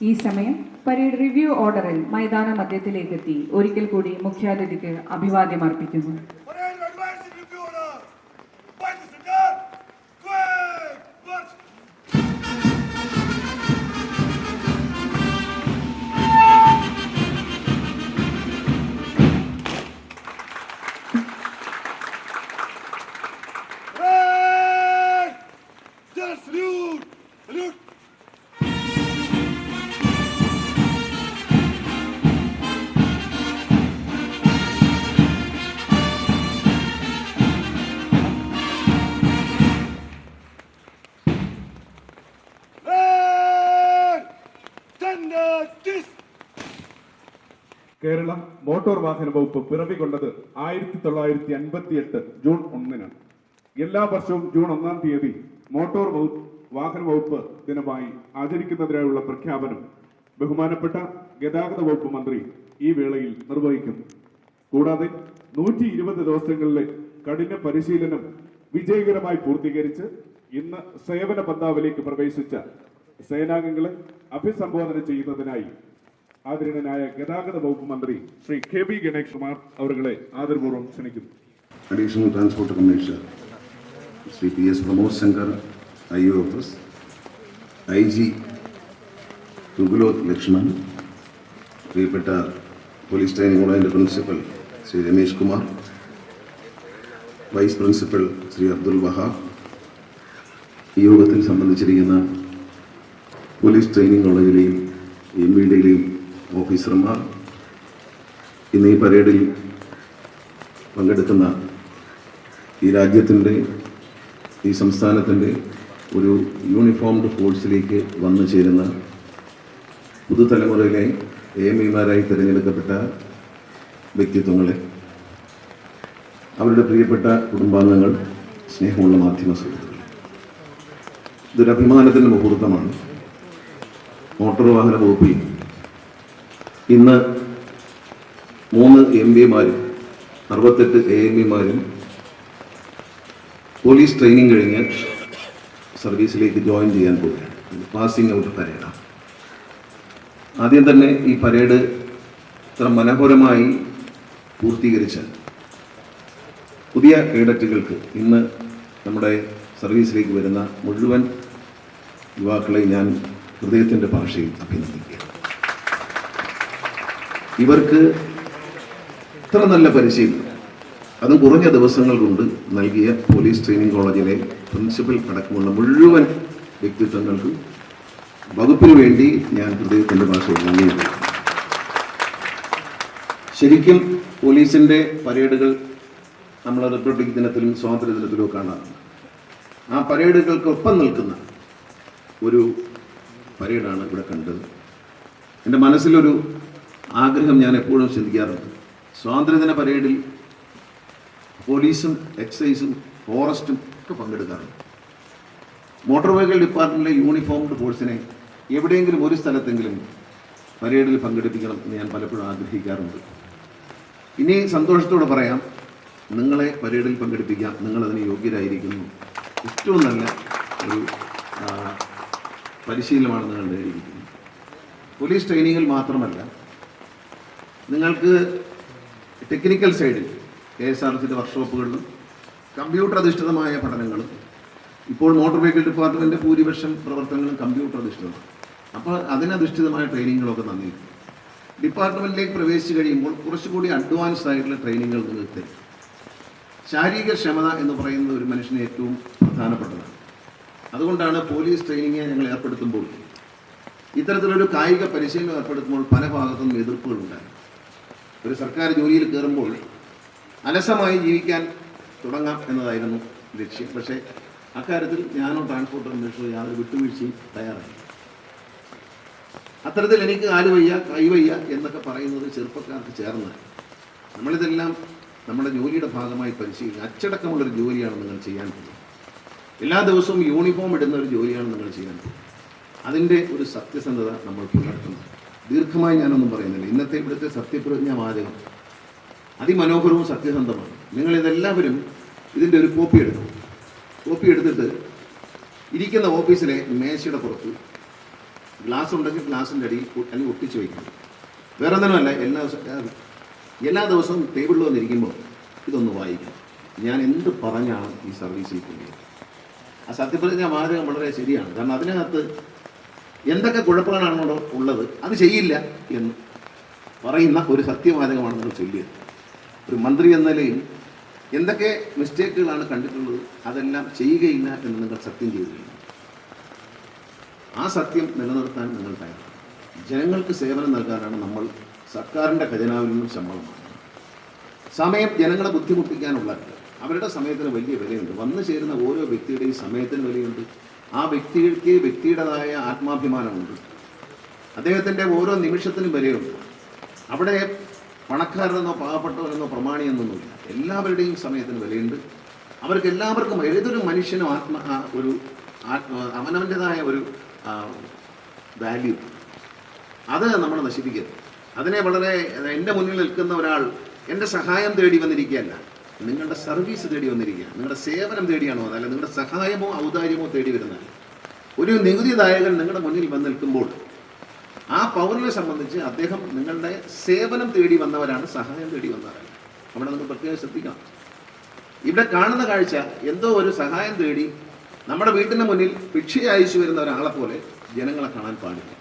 ഈ സമയം പരേഡ് റിവ്യൂ ഓർഡറിൽ മൈതാന മധ്യത്തിലേക്കെത്തി ഒരിക്കൽ കൂടി മുഖ്യാതിഥിക്ക് അഭിവാദ്യം അർപ്പിക്കുന്നു. കേരള മോട്ടോർ വാഹന വകുപ്പ് പിറവികൊണ്ടത് 1958 ജൂൺ 1-നാണ്. എല്ലാ വർഷവും ജൂൺ 1-ാം തീയതി മോട്ടോർ വാഹന വകുപ്പ് ദിനമായി ആചരിക്കുന്നതിനായുള്ള പ്രഖ്യാപനം ബഹുമാനപ്പെട്ട ഗതാഗത വകുപ്പ് മന്ത്രി ഈ വേളയിൽ നിർവഹിക്കുന്നു. കൂടാതെ 120 ദിവസങ്ങളിലെ കഠിന പരിശീലനം വിജയകരമായി പൂർത്തീകരിച്ച് ഇന്ന് സേവന പന്താവിലേക്ക് പ്രവേശിച്ച സേനാംഗങ്ങളെ അഭിസംബോധന ചെയ്യുന്നതിനായി ആദരണീയനായ ഗതാഗത വകുപ്പ് മന്ത്രി ശ്രീ കെ ബി ഗണേഷ് കുമാർ അവരെ ആദരപൂർവ്വം ക്ഷണിക്കുന്നു. Additional transport commissioner Shri P S Pramod Shankar IOS, IG തുഗ്ലോത് ലക്ഷ്മൺ, പ്രിയപ്പെട്ട പോലീസ് ട്രെയിനിംഗ് കോളേജിന്റെ principal Shri Ramesh Kumar, vice principal Shri Abdul Wahab, ഈ യോഗത്തിൽ സംബന്ധിച്ചിരിക്കുന്ന പോലീസ് ട്രെയിനിംഗ് കോളേജിലെയും MVDയിലെയും ഓഫീസർമാർ, ഇന്ന് ഈ പരേഡിൽ പങ്കെടുക്കുന്ന ഈ രാജ്യത്തിൻ്റെ, ഈ സംസ്ഥാനത്തിൻ്റെ ഒരു യൂണിഫോംഡ് ഫോഴ്സിലേക്ക് വന്നു ചേരുന്ന പുതുതലമുറയിലെ AMEമാരായി തിരഞ്ഞെടുക്കപ്പെട്ട വ്യക്തിത്വങ്ങളെ, അവരുടെ പ്രിയപ്പെട്ട കുടുംബാംഗങ്ങൾ, സ്നേഹമുള്ള മാധ്യമ സുഹൃത്തുക്കൾ, ഇതൊരു അഭിമാനത്തിൻ്റെ മുഹൂർത്തമാണ്. മോട്ടോർ വാഹന വകുപ്പിൽ ഇന്ന് 3 MBമാരും 68 AMEമാരും പോലീസ് ട്രെയിനിങ് കഴിഞ്ഞ് സർവീസിലേക്ക് ജോയിൻ ചെയ്യാൻ പോവുകയാണ്. പാസിംഗ് ഔട്ട് പരേഡാണ്. ആദ്യം തന്നെ ഈ പരേഡ് ഇത്ര മനോഹരമായി പൂർത്തീകരിച്ച പുതിയ കേഡറ്റുകൾക്ക്, ഇന്ന് നമ്മുടെ സർവീസിലേക്ക് വരുന്ന മുഴുവൻ യുവാക്കളെ ഞാൻ ഹൃദയത്തിൻ്റെ ഭാഷയിൽ അഭിനന്ദിക്കുക. ഇവർക്ക് ഇത്ര നല്ല പരിശീലനം, അതും കുറഞ്ഞ ദിവസങ്ങൾ കൊണ്ട് നൽകിയ പോലീസ് ട്രെയിനിങ് കോളേജിലെ പ്രിൻസിപ്പൽ അടക്കമുള്ള മുഴുവൻ വ്യക്തിത്വങ്ങൾക്കും വകുപ്പിന് വേണ്ടി ഞാൻ ഹൃദയത്തിൻ്റെ ഭാഷയിൽ നന്ദി പറയുന്നു. ശരിക്കും പോലീസിൻ്റെ പരേഡുകൾ നമ്മൾ റിപ്പബ്ലിക് ദിനത്തിലും സ്വാതന്ത്ര്യ ദിനത്തിലും കാണാറുണ്ട്. ആ പരേഡുകൾക്കൊപ്പം നിൽക്കുന്ന ഒരു പരേഡാണ് ഇവിടെ കണ്ടത്. എൻ്റെ മനസ്സിലൊരു ആഗ്രഹം ഞാൻ എപ്പോഴും ചിന്തിക്കാറുണ്ട്. സ്വാതന്ത്ര്യദിന പരേഡിൽ പോലീസും എക്സൈസും ഫോറസ്റ്റും ഒക്കെ പങ്കെടുക്കാറുണ്ട്. മോട്ടോർ വെഹിക്കിൾ ഡിപ്പാർട്ട്മെൻറ്റിലെ യൂണിഫോംഡ് ഫോഴ്സിനെ എവിടെയെങ്കിലും ഒരു സ്ഥലത്തെങ്കിലും പരേഡിൽ പങ്കെടുപ്പിക്കണം എന്ന് ഞാൻ പലപ്പോഴും ആഗ്രഹിക്കാറുണ്ട്. ഇനി സന്തോഷത്തോടെ പറയാം, നിങ്ങളെ പരേഡിൽ പങ്കെടുപ്പിക്കാം, നിങ്ങളതിന് യോഗ്യരായിരിക്കുന്നു. ഏറ്റവും നല്ല ഒരു പരിശീലനമാണ് നിങ്ങൾ നേടിയിരിക്കുന്നത്. പോലീസ് ട്രെയിനിങ്ങിൽ മാത്രമല്ല, നിങ്ങൾക്ക് ടെക്നിക്കൽ സൈഡിൽ KSRTC വർക്ക്ഷോപ്പുകളിലും കമ്പ്യൂട്ടർ അധിഷ്ഠിതമായ പഠനങ്ങളും, ഇപ്പോൾ മോട്ടോർ വെഹിക്കിൾ ഡിപ്പാർട്ട്മെൻറ്റിൻ്റെ ഭൂരിപക്ഷം പ്രവർത്തനങ്ങളും കമ്പ്യൂട്ടർ അധിഷ്ഠിതമാണ്. അപ്പോൾ അതിനധിഷ്ഠിതമായ ട്രെയിനിങ്ങുകളൊക്കെ നൽകിയിരിക്കും. ഡിപ്പാർട്ട്മെൻറ്റിലേക്ക് പ്രവേശിച്ച് കഴിയുമ്പോൾ കുറച്ചുകൂടി അഡ്വാൻസ്ഡ് ആയിട്ടുള്ള ട്രെയിനിങ്ങുകൾ നിങ്ങൾക്ക് തരും. ശാരീരിക ക്ഷമത എന്ന് പറയുന്നത് ഒരു മനുഷ്യന് ഏറ്റവും പ്രധാനപ്പെട്ടതാണ്. അതുകൊണ്ടാണ് പോലീസ് ട്രെയിനിങ് ഞങ്ങൾ ഏർപ്പെടുത്തുമ്പോൾ, ഇത്തരത്തിലൊരു കായിക പരിശീലനം ഏർപ്പെടുത്തുമ്പോൾ പല ഭാഗത്തുനിന്നും എതിർപ്പുകളുണ്ടായി. ഒരു സർക്കാർ ജോലിയിൽ കയറുമ്പോൾ അലസമായി ജീവിക്കാൻ തുടങ്ങാം എന്നതായിരുന്നു ലക്ഷ്യം. പക്ഷേ അക്കാര്യത്തിൽ ഞാനോ ട്രാൻസ്പോർട്ട് കമ്മീഷണറോ യാതൊരു വിട്ടുവീഴ്ചയും തയ്യാറായി. അത്തരത്തിൽ എനിക്ക് കാലുവയ്യ കൈവയ്യ എന്നൊക്കെ പറയുന്നത് ചെറുപ്പക്കാർക്ക് ചേർന്നാൽ നമ്മളിതെല്ലാം നമ്മുടെ ജോലിയുടെ ഭാഗമായി പരിശീലിക്കുക. അച്ചടക്കമുള്ളൊരു ജോലിയാണ് നിങ്ങൾ ചെയ്യാൻ പോകുന്നത്. എല്ലാ ദിവസവും യൂണിഫോം ഇടുന്ന ഒരു ജോലിയാണ് നിങ്ങൾ ചെയ്യാൻ പോകുന്നത്. അതിൻ്റെ ഒരു സത്യസന്ധത നമ്മൾ പുലർത്തുന്നു. ദീർഘമായി ഞാനൊന്നും പറയുന്നില്ല. ഇന്നത്തെ ഇവിടുത്തെ സത്യപ്രതിജ്ഞാ വാചകം അതിമനോഹരവും സത്യസന്ധമാണ്. നിങ്ങളിതെല്ലാവരും ഇതിൻ്റെ ഒരു കോപ്പി എടുക്കും. കോപ്പി എടുത്തിട്ട് ഇരിക്കുന്ന ഓഫീസിലെ മേശയുടെ പുറത്ത് ഗ്ലാസ് ഉണ്ടെങ്കിൽ ഗ്ലാസിൻ്റെ അടിയിൽ അല്ലെങ്കിൽ ഒട്ടിച്ച് വയ്ക്കണം. വേറെ ഒന്നുമല്ല, എല്ലാ ദിവസവും ടേബിളിൽ വന്നിരിക്കുമ്പോൾ ഇതൊന്ന് വായിക്കാം. ഞാൻ എന്ത് പറഞ്ഞാണ് ഈ സർവീസിൽ കൊണ്ടുപോയത്? ആ സത്യപ്രതിജ്ഞ വാചകം വളരെ ശരിയാണ്. കാരണം അതിനകത്ത് എന്തൊക്കെ കുഴപ്പങ്ങളാണോ ഉള്ളത് അത് ചെയ്യില്ല എന്ന് പറയുന്ന ഒരു സത്യവാചകമാണ് നിങ്ങൾ ചൊല്ലിയത്. ഒരു മന്ത്രി എന്ന നിലയിൽ എന്തൊക്കെ മിസ്റ്റേക്കുകളാണ് കണ്ടിട്ടുള്ളത് അതെല്ലാം ചെയ്യുകയില്ല എന്ന് നിങ്ങൾ സത്യം ചെയ്തു കഴിഞ്ഞു. ആ സത്യം നിലനിർത്താൻ നിങ്ങൾ തയ്യാറാണ്. ജനങ്ങൾക്ക് സേവനം നൽകാനാണ് നമ്മൾ സർക്കാരിൻ്റെ ഖജനാവിൽ നിന്നും ശമ്പളം വാങ്ങുന്നത്. സമയം ജനങ്ങളെ ബുദ്ധിമുട്ടിക്കാനുള്ളതല്ല. അവരുടെ സമയത്തിന് വലിയ വിലയുണ്ട്. വന്നു ചേരുന്ന ഓരോ വ്യക്തിയുടെയും സമയത്തിന് വിലയുണ്ട്. ആ വ്യക്തിക്ക് വ്യക്തിയുടേതായ ആത്മാഭിമാനമുണ്ട്. അദ്ദേഹത്തിൻ്റെ ഓരോ നിമിഷത്തിനും വിലയുണ്ട്. അവിടെ പണക്കാരനെന്നോ പാവപ്പെട്ടവരെന്നോ പ്രമാണിയെന്നൊന്നുമില്ല. എല്ലാവരുടെയും സമയത്തിന് വിലയുണ്ട്. അവർക്ക് എല്ലാവർക്കും ഏതൊരു മനുഷ്യനും അവനവൻ്റെതായ ഒരു വാല്യൂ അത് നമ്മൾ നശിപ്പിക്കരുത്. അതിനെ വളരെ എൻ്റെ മുന്നിൽ നിൽക്കുന്ന ഒരാൾ എൻ്റെ സഹായം തേടി വന്നിരിക്കുകയല്ല, നിങ്ങളുടെ സർവീസ് തേടി വന്നിരിക്കുകയാണ്. നിങ്ങളുടെ സേവനം തേടിയാണോ അതല്ല നിങ്ങളുടെ സഹായമോ ഔദാര്യമോ തേടി വരുന്നത്. ഒരു നികുതിദായകൻ നിങ്ങളുടെ മുന്നിൽ വന്ന് നിൽക്കുമ്പോൾ ആ പൗരനെ സംബന്ധിച്ച് അദ്ദേഹം നിങ്ങളുടെ സേവനം തേടി വന്നവരാണ്, സഹായം തേടി വന്നവരാണ്. അവിടെ നമ്മൾ പ്രത്യേകം ശ്രദ്ധിക്കണം. ഇവിടെ കാണുന്ന കാഴ്ച എന്തോ ഒരു സഹായം തേടി നമ്മുടെ വീട്ടിന് മുന്നിൽ ഭിക്ഷ അയച്ചു വരുന്ന ഒരാളെ പോലെ ജനങ്ങളെ കാണാൻ പാടില്ല.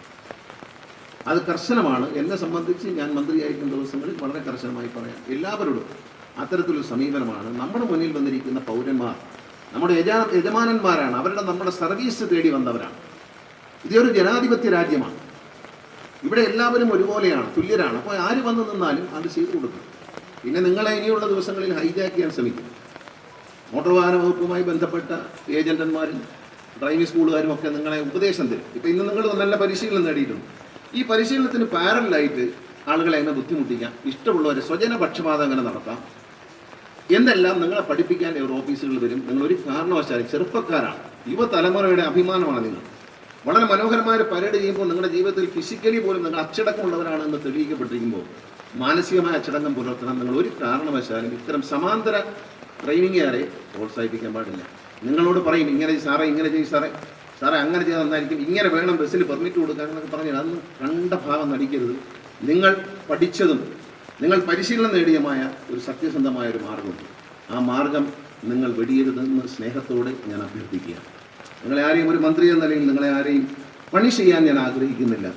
അത് കർശനമാണ്. എന്നെ സംബന്ധിച്ച് ഞാൻ മന്ത്രിയായിരിക്കുന്ന ദിവസങ്ങളിൽ വളരെ കർശനമായി പറയാം. എല്ലാവരോടും അത്തരത്തിലൊരു സമീപനമാണ്. നമ്മുടെ മുന്നിൽ വന്നിരിക്കുന്ന പൗരന്മാർ നമ്മുടെ യജമാനന്മാരാണ്. നമ്മുടെ സർവീസ് തേടി വന്നവരാണ്. ഇതൊരു ജനാധിപത്യ രാജ്യമാണ്. ഇവിടെ എല്ലാവരും ഒരുപോലെയാണ്, തുല്യരാണ്. അപ്പോൾ ആര് വന്നു നിന്നാലും അത് ചെയ്തു കൊടുക്കും. പിന്നെ നിങ്ങളെ ഇനിയുള്ള ദിവസങ്ങളിൽ ഹൈജാക്ക് ചെയ്യാൻ ശ്രമിക്കും. മോട്ടോർ വാഹന വകുപ്പുമായി ബന്ധപ്പെട്ട ഏജന്റന്മാരും ഡ്രൈവിംഗ് സ്കൂളുകാരും ഒക്കെ നിങ്ങളെ ഉപദേശം തരും. ഇപ്പം ഇന്ന് നിങ്ങൾ നല്ല പരിശീലനം നേടിയിട്ടുണ്ട്. ഈ പരിശീലനത്തിന് പാരലായിട്ട് ആളുകളെ എങ്ങനെ ബുദ്ധിമുട്ടിക്കാം, ഇഷ്ടമുള്ളവരെ സ്വജന പക്ഷപാതം അങ്ങനെ നടത്താം എന്നെല്ലാം നിങ്ങളെ പഠിപ്പിക്കാൻ ഒരു ഓഫീസുകൾ വരും. നിങ്ങളൊരു കാരണവശാലും ചെറുപ്പക്കാരാണ്, യുവതലമുറയുടെ അഭിമാനമാണ് നിങ്ങൾ. വളരെ മനോഹരമായ പരേഡ് ചെയ്യുമ്പോൾ നിങ്ങളുടെ ജീവിതത്തിൽ ഫിസിക്കലി പോലും നിങ്ങൾ അച്ചടക്കമുള്ളവരാണെന്ന് തെളിയിക്കപ്പെട്ടിരിക്കുമ്പോൾ മാനസികമായ അച്ചടക്കം പുലർത്തണം. നിങ്ങൾ ഒരു കാരണവശാലും ഇത്തരം സമാന്തര ട്രെയിനിങ്ങുകാരെ പ്രോത്സാഹിപ്പിക്കാൻ പാടില്ല. നിങ്ങളോട് പറയും ഇങ്ങനെ സാറേ, ഇങ്ങനെ ചെയ്യും സാറേ അങ്ങനെ ചെയ്താൽ നന്നായിരിക്കും, ഇങ്ങനെ വേണം ബസ്സിൽ പെർമിറ്റ് കൊടുക്കാൻ എന്നൊക്കെ പറഞ്ഞാൽ അതൊന്നും കണ്ട ഭാവം നടിക്കരുത്. നിങ്ങൾ പഠിച്ചതും നിങ്ങൾ പരിശീലനം നേടിയമായ ഒരു സത്യസന്ധമായ ഒരു മാർഗമുണ്ട്. ആ മാർഗം നിങ്ങൾ വെടിയരുതെന്ന് സ്നേഹത്തോടെ ഞാൻ അഭ്യർത്ഥിക്കുകയാണ്. നിങ്ങളെ ആരെയും ഒരു മന്ത്രി എന്ന നിലയിൽ നിങ്ങളെ ആരെയും പണിഷ് ചെയ്യാൻ ഞാൻ ആഗ്രഹിക്കുന്നില്ല.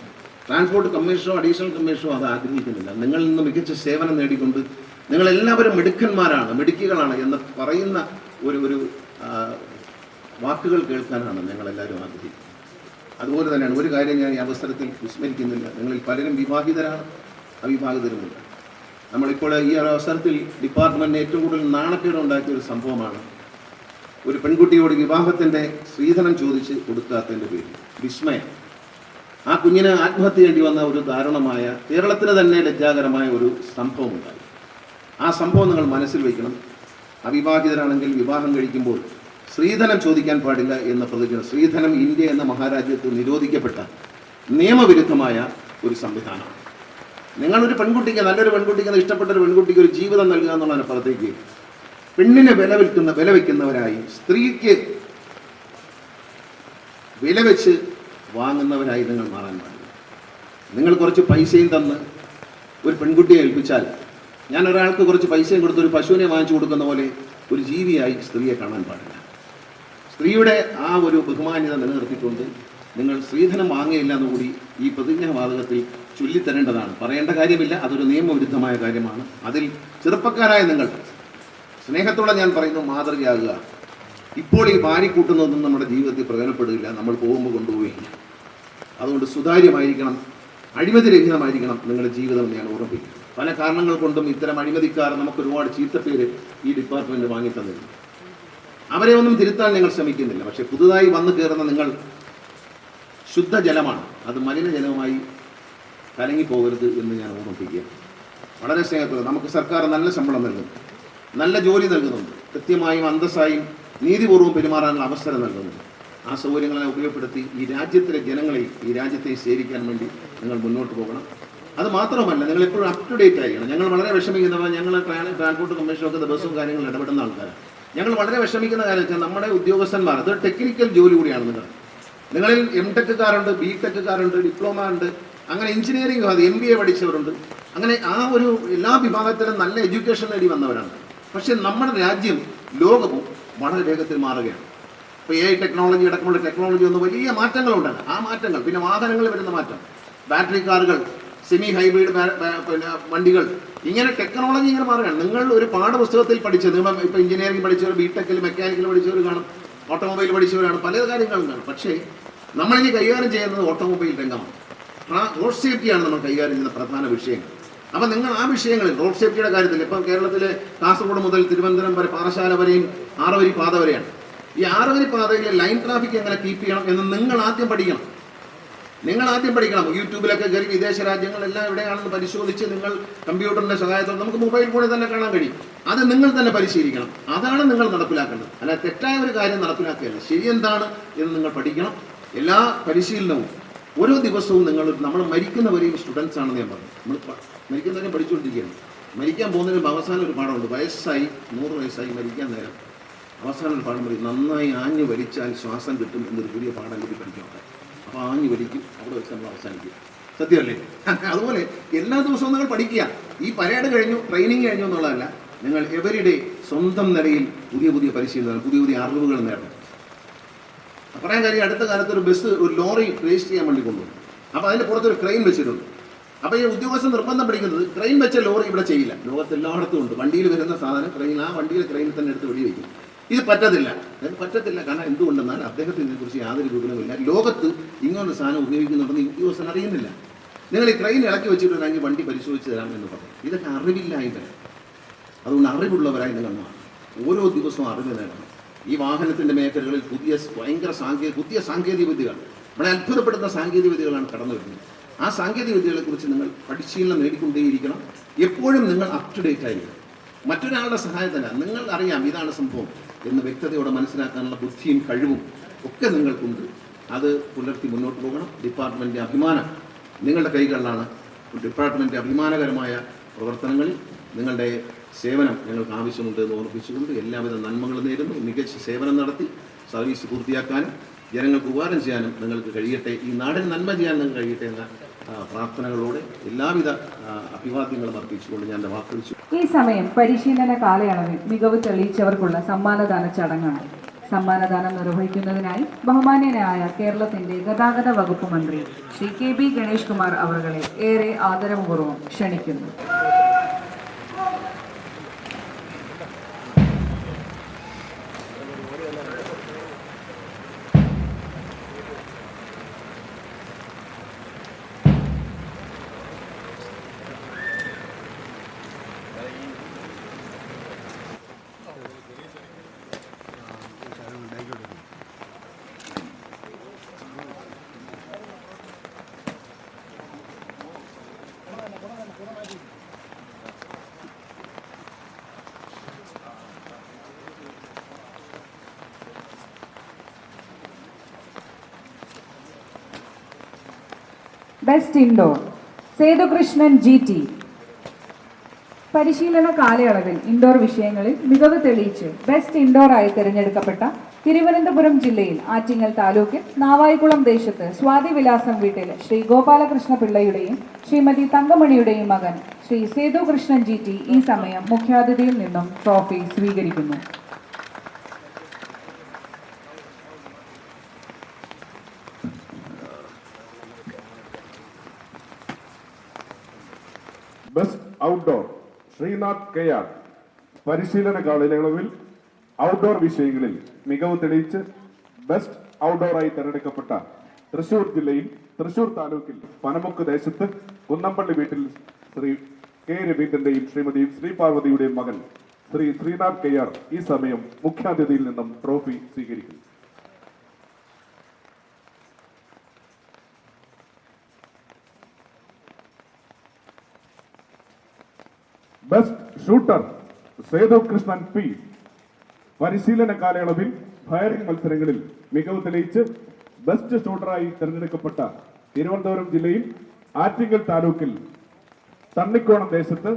ട്രാൻസ്പോർട്ട് കമ്മീഷനോ അഡീഷണൽ കമ്മീഷനോ അത് ആഗ്രഹിക്കുന്നില്ല. നിങ്ങളിൽ നിന്ന് മികച്ച സേവനം നേടിക്കൊണ്ട് നിങ്ങളെല്ലാവരും മിടുക്കന്മാരാണ്, മിടുക്കികളാണ് എന്ന് പറയുന്ന ഒരു വാക്കുകൾ കേൾക്കാനാണ് ഞങ്ങളെല്ലാവരും ആഗ്രഹിക്കുന്നത്. അതുപോലെ തന്നെയാണ് ഒരു കാര്യം ഞാൻ ഈ അവസരത്തിൽ വിസ്മരിക്കുന്നില്ല. നിങ്ങളിൽ പലരും വിവാഹിതരാണ്, അവിവാഹിതരുമില്ല. നമ്മളിപ്പോൾ ഈ അവസരത്തിൽ ഡിപ്പാർട്ട്മെൻറ്റിന് ഏറ്റവും കൂടുതൽ നാണക്കേട് ഉണ്ടാക്കിയ ഒരു സംഭവമാണ് ഒരു പെൺകുട്ടിയോട് വിവാഹത്തിൻ്റെ സ്ത്രീധനം ചോദിച്ച് കൊടുക്കാത്തതിൻ്റെ പേരിൽ വിസ്മയം. ആ കുഞ്ഞിന് ആത്മഹത്യ ചെയ്യേണ്ടി വന്ന ഒരു ദാരുണമായ, കേരളത്തിന് തന്നെ ലജ്ജാകരമായ ഒരു സംഭവം ഉണ്ടായി. ആ സംഭവം നിങ്ങൾ മനസ്സിൽ വയ്ക്കണം. അവിവാഹിതരാണെങ്കിൽ വിവാഹം കഴിക്കുമ്പോൾ സ്ത്രീധനം ചോദിക്കാൻ പാടില്ല എന്ന പ്രതിജ്ഞ. സ്ത്രീധനം ഇന്ത്യ എന്ന മഹാരാജ്യത്ത് നിരോധിക്കപ്പെട്ട നിയമവിരുദ്ധമായ ഒരു സംവിധാനമാണ്. നിങ്ങളൊരു പെൺകുട്ടിക്ക്, നല്ലൊരു പെൺകുട്ടിക്ക്, ഇഷ്ടപ്പെട്ട ഒരു പെൺകുട്ടിക്ക് ഒരു ജീവിതം നൽകുക എന്നുള്ളതിനപ്പുറത്തേക്ക് പെണ്ണിനെ വില വയ്ക്കുന്നവരായി, സ്ത്രീക്ക് വില വെച്ച് വാങ്ങുന്നവരായി നിങ്ങൾ മാറാൻ പാടില്ല. നിങ്ങൾ കുറച്ച് പൈസയും തന്ന് ഒരു പെൺകുട്ടിയെ ഏൽപ്പിച്ചാൽ, ഞാൻ ഒരാൾക്ക് കുറച്ച് പൈസയും കൊടുത്ത് ഒരു പശുവിനെ വാങ്ങിച്ചു കൊടുക്കുന്ന പോലെ ഒരു ജീവിയായി സ്ത്രീയെ കാണാൻ പാടില്ല. സ്ത്രീയുടെ ആ ഒരു ബഹുമാന്യത നിലനിർത്തിക്കൊണ്ട് നിങ്ങൾ സ്ത്രീധനം വാങ്ങുകയില്ല എന്നുകൂടി ഈ പ്രതിജ്ഞാവാതകത്തിൽ ചൊല്ലിത്തരേണ്ടതാണ്. പറയേണ്ട കാര്യമില്ല, അതൊരു നിയമവിരുദ്ധമായ കാര്യമാണ്. അതിൽ ചെറുപ്പക്കാരായ നിങ്ങൾ സ്നേഹത്തോടെ ഞാൻ പറയുന്നു, മാതൃകയാകുക. ഇപ്പോൾ ഈ വാരിക്കൂട്ടുന്നതൊന്നും നമ്മുടെ ജീവിതത്തിൽ പ്രയോജനപ്പെടുകയില്ല, നമ്മൾ പോകുമ്പോൾ കൊണ്ടുപോവുകയില്ല. അതുകൊണ്ട് സുതാര്യമായിരിക്കണം, അഴിമതിരഹിതമായിരിക്കണം നിങ്ങളുടെ ജീവിതം ഞാൻ ഓർമ്മിപ്പിക്കും. പല കാരണങ്ങൾ കൊണ്ടും ഇത്തരം അഴിമതിക്കാർ നമുക്ക് ഒരുപാട് ചീത്തപ്പേര് ഈ ഡിപ്പാർട്ട്മെന്റ് വാങ്ങിത്തന്നില്ല. അവരെ ഒന്നും തിരുത്താൻ ഞങ്ങൾ ശ്രമിക്കുന്നില്ല. പക്ഷെ പുതുതായി വന്നു കയറുന്ന നിങ്ങൾ ശുദ്ധജലമാണ്, അത് മലിനജലമായി കലങ്ങിപ്പോകരുത് എന്ന് ഞാൻ ഓർമ്മിപ്പിക്കുക. വളരെ സ്നേഹത്തോടെ നമുക്ക് സർക്കാർ നല്ല ശമ്പളം നൽകുന്നു, നല്ല ജോലി നൽകുന്നുണ്ട്, കൃത്യമായും അന്തസ്സായും നീതിപൂർവ്വം പെരുമാറാനുള്ള അവസരം നൽകുന്നുണ്ട്. ആ സൗകര്യങ്ങളെ ഉപയോഗപ്പെടുത്തി ഈ രാജ്യത്തിലെ ജനങ്ങളെയും ഈ രാജ്യത്തെ സേവിക്കാൻ വേണ്ടി നിങ്ങൾ മുന്നോട്ട് പോകണം. അത് മാത്രമല്ല, നിങ്ങൾ എപ്പോഴും അപ് ടു ഡേറ്റ് ആയിരിക്കണം. ഞങ്ങൾ വളരെ വിഷമിക്കുന്നവർ, ഞങ്ങൾ ട്രാൻസ്പോർട്ട് കമ്മീഷനൊക്കെ ബസ്സും കാര്യങ്ങളും ഇടപെടുന്ന ആൾക്കാരാണ്. ഞങ്ങൾ വളരെ വിഷമിക്കുന്ന കാര്യം വെച്ചാൽ നമ്മുടെ ഉദ്യോഗസ്ഥന്മാർ, അത് ടെക്നിക്കൽ ജോലി കൂടിയാണ്. നിങ്ങൾ നിങ്ങളിൽ MTech-കാരുണ്ട്, BTech-കാരുണ്ട്, ഡിപ്ലോമ ഉണ്ട്, അങ്ങനെ എഞ്ചിനീയറിംഗ് MBA പഠിച്ചവരുണ്ട്. അങ്ങനെ ആ ഒരു എല്ലാ വിഭാഗത്തിലും നല്ല എഡ്യൂക്കേഷൻ നേടി വന്നവരാണ്. പക്ഷെ നമ്മുടെ രാജ്യം ലോകവും വളരെ വേഗത്തിൽ മാറുകയാണ്. ഇപ്പോൾ AI ടെക്നോളജി അടക്കമുള്ള ടെക്നോളജി ഒന്ന് വലിയ മാറ്റങ്ങളുണ്ടാണ്. ആ മാറ്റങ്ങൾ, പിന്നെ വാഹനങ്ങളിൽ വരുന്ന മാറ്റം, ബാറ്ററി കാറുകൾ, സെമി ഹൈബ്രിഡ് പിന്നെ വണ്ടികൾ, ഇങ്ങനെ ടെക്നോളജി ഇങ്ങനെ മാറുകയാണ്. നിങ്ങൾ ഒരു പാഠപുസ്തകത്തിൽ പഠിച്ചത്, നിങ്ങൾ ഇപ്പോൾ എഞ്ചിനീയറിംഗ് പഠിച്ചവർ, BTech-ൽ മെക്കാനിക്കൽ പഠിച്ചവർ കാണും, ഓട്ടോമൊബൈൽ പഠിച്ചവരാണ്, പല കാര്യങ്ങളും കാണും. പക്ഷേ നമ്മളിനി കൈകാര്യം ചെയ്യുന്നത് ഓട്ടോമൊബൈൽ രംഗമാണ്. റോഡ് സേഫ്റ്റിയാണ് നമ്മൾ കൈകാര്യം ചെയ്യുന്ന പ്രധാന വിഷയങ്ങൾ. അപ്പം നിങ്ങൾ ആ വിഷയങ്ങളിൽ റോഡ് സേഫ്റ്റിയുടെ കാര്യത്തിൽ ഇപ്പം കേരളത്തിലെ കാസർഗോഡ് മുതൽ തിരുവനന്തപുരം വരെ പാറശാല വരെയും 6 വരി പാത വരെയാണ്. ഈ 6 വരി പാതയിലെ ലൈൻ ട്രാഫിക് എങ്ങനെ കീപ്പ് ചെയ്യണം എന്ന് നിങ്ങൾ ആദ്യം പഠിക്കണം. യൂട്യൂബിലൊക്കെ കയറി വിദേശ രാജ്യങ്ങളെല്ലാം എവിടെയാണെന്ന് പരിശോധിച്ച് നിങ്ങൾ കമ്പ്യൂട്ടറിന്റെ സഹായത്തോടെ നമുക്ക് മൊബൈൽ ഫോണിൽ തന്നെ കാണാൻ കഴിയും. അത് നിങ്ങൾ തന്നെ പരിശീലിക്കണം. അതാണ് നിങ്ങൾ നടപ്പിലാക്കേണ്ടത്. അല്ല തെറ്റായ ഒരു കാര്യം നടപ്പിലാക്കുകയല്ല. ശരി എന്താണ് എന്ന് നിങ്ങൾ പഠിക്കണം. എല്ലാ പരിശീലനവും ഓരോ ദിവസവും നമ്മൾ മരിക്കുന്നവരെയും സ്റ്റുഡൻസ് ആണെന്ന് ഞാൻ പറഞ്ഞു. നമ്മൾ മരിക്കുന്നവരെയും പഠിച്ചുകൊണ്ടിരിക്കുകയാണ്. മരിക്കാൻ പോകുന്നതിനും അവസാനം ഒരു പാഠമുണ്ട്. 100 വയസ്സായി മരിക്കാൻ നേരം അവസാനം ഒരു പാഠം പറയും, നന്നായി ആഞ്ഞു വലിച്ചാൽ ശ്വാസം കിട്ടും എന്നൊരു പുതിയ പാഠം കൂടി പഠിക്കാം. അപ്പോൾ ആഞ്ഞു വലിക്കും, അവിടെ വെച്ച് നമ്മൾ അവസാനിക്കും. സത്യമല്ലേ? അതുപോലെ എല്ലാ ദിവസവും നിങ്ങൾ പഠിക്കുക. ഈ പരേഡ് കഴിഞ്ഞു, ട്രെയിനിങ് കഴിഞ്ഞു എന്നുള്ളതല്ല, നിങ്ങൾ എവരിഡേ സ്വന്തം നിലയിൽ പുതിയ പുതിയ പരിശീലനങ്ങൾ, പുതിയ പുതിയ അറിവുകൾ നേടണം. പറയാൻ കാര്യം, അടുത്ത കാലത്ത് ഒരു ലോറി രജിസ്റ്റർ ചെയ്യാൻ വേണ്ടി കൊണ്ടുപോകും. അപ്പോൾ അതിൻ്റെ പുറത്തൊരു ക്രെയിൻ വെച്ചിട്ടുണ്ട്. അപ്പോൾ ഈ ഉദ്യോഗസ്ഥൻ നിർബന്ധം പഠിക്കുന്നത് ക്രെയിൻ വെച്ച ലോറി ഇവിടെ ചെയ്യില്ല. ലോകത്ത് എല്ലായിടത്തും ഉണ്ട്. വണ്ടിയിൽ വരുന്ന സാധനം ക്രെയിൻ, ആ വണ്ടിയിൽ ക്രെയിനിൽ തന്നെ എടുത്ത് വെടിവെക്കും. ഇത് പറ്റത്തില്ല. കാരണം എന്തുകൊണ്ടെന്നാൽ അദ്ദേഹത്തിന് ഇതിനെക്കുറിച്ച് യാതൊരു വിവരവുമില്ല. ലോകത്ത് ഇങ്ങനൊരു സാധനം ഉപയോഗിക്കുന്നുണ്ടെന്ന് ഈ ഉദ്യോഗസ്ഥൻ അറിയുന്നില്ല. നിങ്ങൾ ഈ ക്രെയിൻ ഇളക്കി വെച്ചിട്ടുണ്ടെങ്കിൽ വണ്ടി പരിശോധിച്ച് തരാമെന്ന് പറഞ്ഞു. ഇതൊക്കെ അറിവില്ലായ്മ. അതുകൊണ്ട് അറിവുള്ളവരായി നിങ്ങൾ മാറണം. ഓരോ ദിവസവും അറിവ് നേടണം. ഈ വാഹനത്തിൻ്റെ മേഖലകളിൽ പുതിയ സാങ്കേതിക വിദ്യകൾ, നമ്മളെ അത്ഭുതപ്പെടുന്ന സാങ്കേതിക വിദ്യകളാണ് കടന്നു വരുന്നത്. ആ സാങ്കേതിക വിദ്യകളെക്കുറിച്ച് നിങ്ങൾ പരിശീലനം നേടിക്കൊണ്ടേയിരിക്കണം. എപ്പോഴും നിങ്ങൾ അപ് ടു ഡേറ്റ് ആയിരിക്കണം. മറ്റൊരാളുടെ സഹായത്തില്ല. നിങ്ങൾ അറിയാം ഇതാണ് സംഭവം എന്ന് വ്യക്തതയോടെ മനസ്സിലാക്കാനുള്ള ബുദ്ധിയും കഴിവും ഒക്കെ നിങ്ങൾക്കുണ്ട്. അത് പുലർത്തി മുന്നോട്ട് പോകണം. ഡിപ്പാർട്ട്മെൻറ്റിൻ്റെ അഭിമാനം നിങ്ങളുടെ കൈകളിലാണ്. ഡിപ്പാർട്ട്മെൻറ്റിൻ്റെ അഭിമാനകരമായ പ്രവർത്തനങ്ങളിൽ നിങ്ങളുടെ സേവനം ഞങ്ങൾക്ക് ആവശ്യമുണ്ട് എന്ന് ഓർമ്മിച്ചുകൊണ്ട് എല്ലാവിധ നന്മകളും നേരുന്നു. മികച്ച സേവനം നടത്തി സർവീസ് പൂർത്തിയാക്കാനും ജനങ്ങൾക്ക് ഉപകാരം ചെയ്യാനും നിങ്ങൾക്ക് കഴിയട്ടെ. ഈ നാടിന് നന്മ ചെയ്യാൻ നിങ്ങൾക്ക് കഴിയട്ടെ എന്ന പ്രാർത്ഥനകളോടെ എല്ലാവിധ അഭിവാദ്യങ്ങളും അർപ്പിച്ചുകൊണ്ട് ഞാൻ എൻ്റെ വാക്കുവെച്ചു. ഈ സമയം പരിശീലന കാലയളവിൽ മികവ് തെളിയിച്ചവർക്കുള്ള സമ്മാനദാന ചടങ്ങാണ്. സമ്മാനദാനം നിർവഹിക്കുന്നതിനായി ബഹുമാന്യനായ കേരളത്തിന്റെ ഗതാഗത വകുപ്പ് മന്ത്രി ശ്രീ KB ഗണേഷ് കുമാർ അവരുടെ ഏറെ ആദരപൂർവ്വം ക്ഷണിക്കുന്നു. Best indoor Sethukrishnan GT. പരിശീലന കാലയളവിൽ ഇൻഡോർ വിഷയങ്ങളിൽ മികവ് തെളിയിച്ച് ബെസ്റ്റ് ഇൻഡോർ ആയി തിരഞ്ഞെടുക്കപ്പെട്ട തിരുവനന്തപുരം ജില്ലയിൽ ആറ്റിങ്ങൽ താലൂക്കിൽ നാവായിക്കുളം ദേശത്ത് സ്വാതിവിലാസം വീട്ടിൽ ശ്രീ ഗോപാലകൃഷ്ണ പിള്ളയുടെയും ശ്രീമതി തങ്കമണിയുടെയും മകൻ ശ്രീ സേതുകൃഷ്ണൻ GT ഈ സമയം മുഖ്യാതിഥിയിൽ നിന്നും ട്രോഫി സ്വീകരിക്കുന്നു. Best outdoor Srinath KR. പരിശീലന കാലയളവിൽ ഔട്ട്ഡോർ വിഷയങ്ങളിൽ മികവ് തെളിയിച്ച് ബെസ്റ്റ് ഔട്ട്ഡോറായി തെരഞ്ഞെടുക്കപ്പെട്ട തൃശൂർ ജില്ലയിൽ തൃശൂർ താലൂക്കിൽ പനമുക്ക് ദേശത്ത് കുന്നമ്പള്ളി വീട്ടിൽ ശ്രീ K. രവീന്ദ്രന്റെയും ശ്രീമതി ശ്രീപാർവതിയുടെയും മകൻ ശ്രീ ശ്രീനാഥ് KR ഈ സമയം മുഖ്യാതിഥിയിൽ നിന്നും ട്രോഫി സ്വീകരിക്കുന്നു. Best shooter Sethukrishnan P. പരിശീലന കാലയളവിൽ ഫയറിംഗ് മത്സരങ്ങളിൽ മികവ് തെളിയിച്ച് ബെസ്റ്റ് ഷൂട്ടറായി തെരഞ്ഞെടുക്കപ്പെട്ട തിരുവനന്തപുരം ജില്ലയിൽ ആറ്റിങ്ങൽ താലൂക്കിൽ തണ്ണിക്കോണം ദേശത്ത്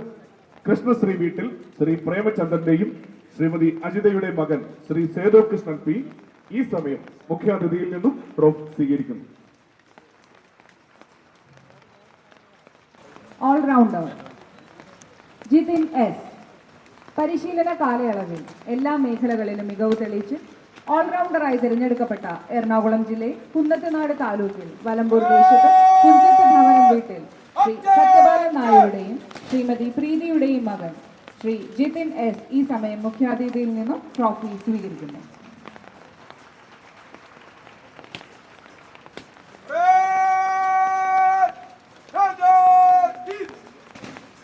കൃഷ്ണശ്രീ വീട്ടിൽ ശ്രീ പ്രേമചന്ദ്രന്റെയും ശ്രീമതി അജിതയുടെ മകൻ ശ്രീ സേതുകൃഷ്ണൻ P. ഈ സമയം മുഖ്യാതിഥിയിൽ നിന്നും ട്രോഫി സ്വീകരിക്കുന്നു. All rounder Jithin S. പരിശീലന കാലയളവിൽ എല്ലാ മേഖലകളിലും മികവ് തെളിയിച്ച് ഓൾറൗണ്ടറായി തിരഞ്ഞെടുക്കപ്പെട്ട എറണാകുളം ജില്ലയിൽ കുന്നത്തുനാട് താലൂക്കിൽ വലമ്പൂർ ദേശത്ത് കുഞ്ചത്ത് ഭവനം വീട്ടിൽ ശ്രീ സത്യപാലൻ നായരുടെയും ശ്രീമതി പ്രീതിയുടെയും മകൻ ശ്രീ ജിതിൻ എസ് ഈ സമയം മുഖ്യാതിഥിയിൽ നിന്നും ട്രോഫി സ്വീകരിക്കുന്നു.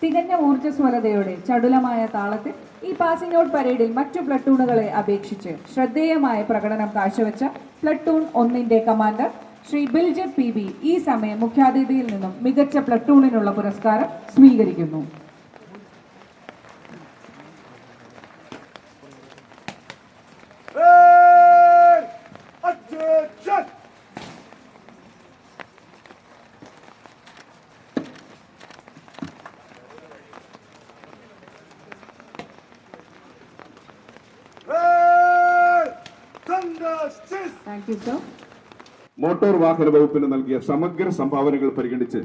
തികഞ്ഞ ഊർജ്ജസ്വലതയോടെ ചടുലമായ താളത്തിൽ ഈ പാസിംഗ് ഔട്ട് പരേഡിൽ മറ്റു പ്ലട്ടൂണുകളെ അപേക്ഷിച്ച് ശ്രദ്ധേയമായ പ്രകടനം കാഴ്ചവെച്ച പ്ലട്ടൂൺ 1 കമാൻഡർ ശ്രീ ബിൽജിത്ത് PB ഈ സമയം മുഖ്യാതിഥിയിൽ നിന്നും മികച്ച പ്ലട്ടൂണിനുള്ള പുരസ്കാരം സ്വീകരിക്കുന്നു. Thank you, sir. മോട്ടോർ വാഹന വകുപ്പിന് നൽകിയ സമഗ്ര സംഭാവനകൾ പരിഗണിച്ച്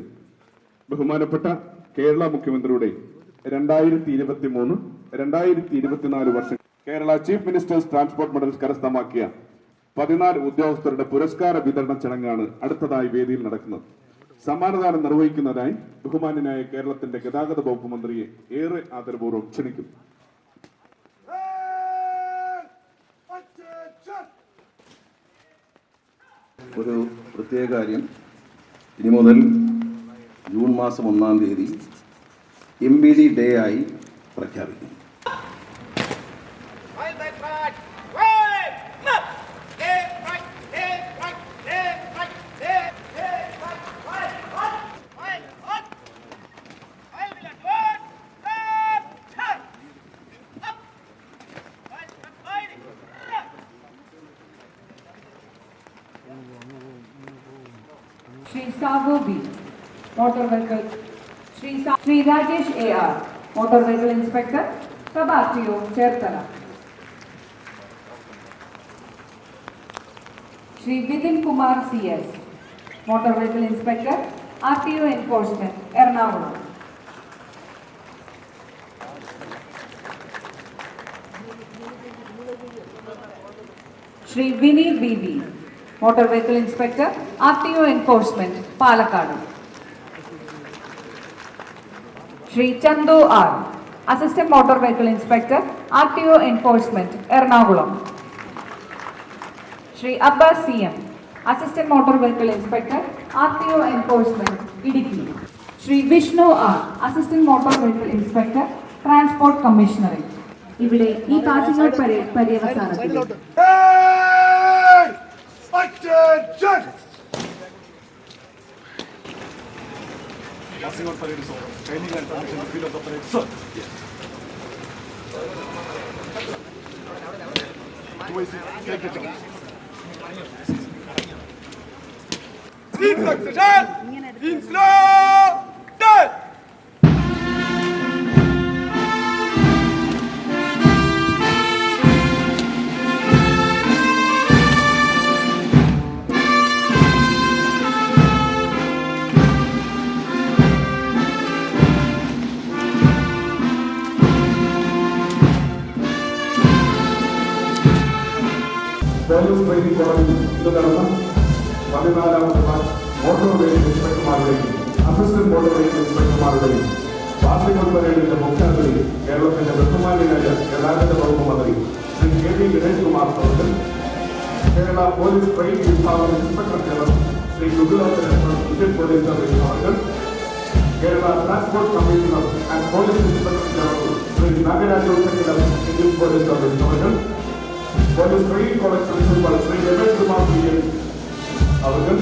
ബഹുമാനപ്പെട്ട കേരള മുഖ്യമന്ത്രിയുടെ 2023-2024 വർഷം Kerala chief ministers transport medal കരസ്ഥമാക്കിയ 14 ഉദ്യോഗസ്ഥരുടെ പുരസ്കാര വിതരണ ചടങ്ങാണ് അടുത്തതായി വേദിയിൽ നടക്കുന്നത്. സമ്മാനദാനം നിർവഹിക്കുന്നതിനായി ബഹുമാന്യനായ കേരളത്തിന്റെ ഗതാഗത വകുപ്പ് മന്ത്രിയെ ഏറെ ആദരപൂർവ്വം ക്ഷണിക്കുന്നു. ഒരു പ്രത്യേക കാര്യം, ഇനി മുതൽ ജൂൺ മാസം 1-ാം തീയതി MBD ഡേ ആയി പ്രഖ്യാപിക്കും. Shri Sabu B, Motor Vehicle. Shri Rajesh AR, Motor Vehicle Inspector, Sub RTO, Chertala. Shri Vidin Kumar CS, Motor Vehicle Inspector, RTO Enforcement, Ernakulam. Shri Vinny BV, Motor Vehicle Inspector, RTO Enforcement, Palakkad. Shri Chandu R, Assistant Motor Vehicle Inspector, RTO Enforcement, Ernakulam. Shri Abbas CM, Assistant Motor Vehicle Inspector, RTO Enforcement, Idiki. Shri Vishnu R, Assistant Motor Vehicle Inspector, Transport Commissionerate. ഇവിടെ ഈ പാസിംഗ് ഔട്ട് പര്യവസാനത്തിൽ Passing out parade is over. Training and transition the field of the parade, sir. Yes. Take the chance. Speed succession. In slow. Done. Police training കോളേജിൽ ഇന്ന് നടന്ന 14ാമത് ബാച്ച് മോട്ടോർ വെഹിക്കിൾ ഇൻസ്പെക്ടർമാരുടെയും അസിസ്റ്റന്റ് മോട്ടോർ വെഹിക്കിൾ ഇൻസ്പെക്ടർമാരുടെയും പാസിംഗ് ഔട്ട് പരേഡിന്റെ മുഖ്യാതിഥി കേരളത്തിന്റെ ബഹുമാന്യനായ ഗതാഗത വകുപ്പ് മന്ത്രി ശ്രീ KB ഗണേഷ് കുമാർ അവർ, കേരള പോലീസ് ട്രെയിനിംഗ് വിഭാഗം inspector general Shri Indian police service അവർ, Kerala transport commissioner and police inspector general Shri Nagaraj Indian police service അവർ, Police Training College Principal Sri Ramesh Kumar PN അവർക്ക്,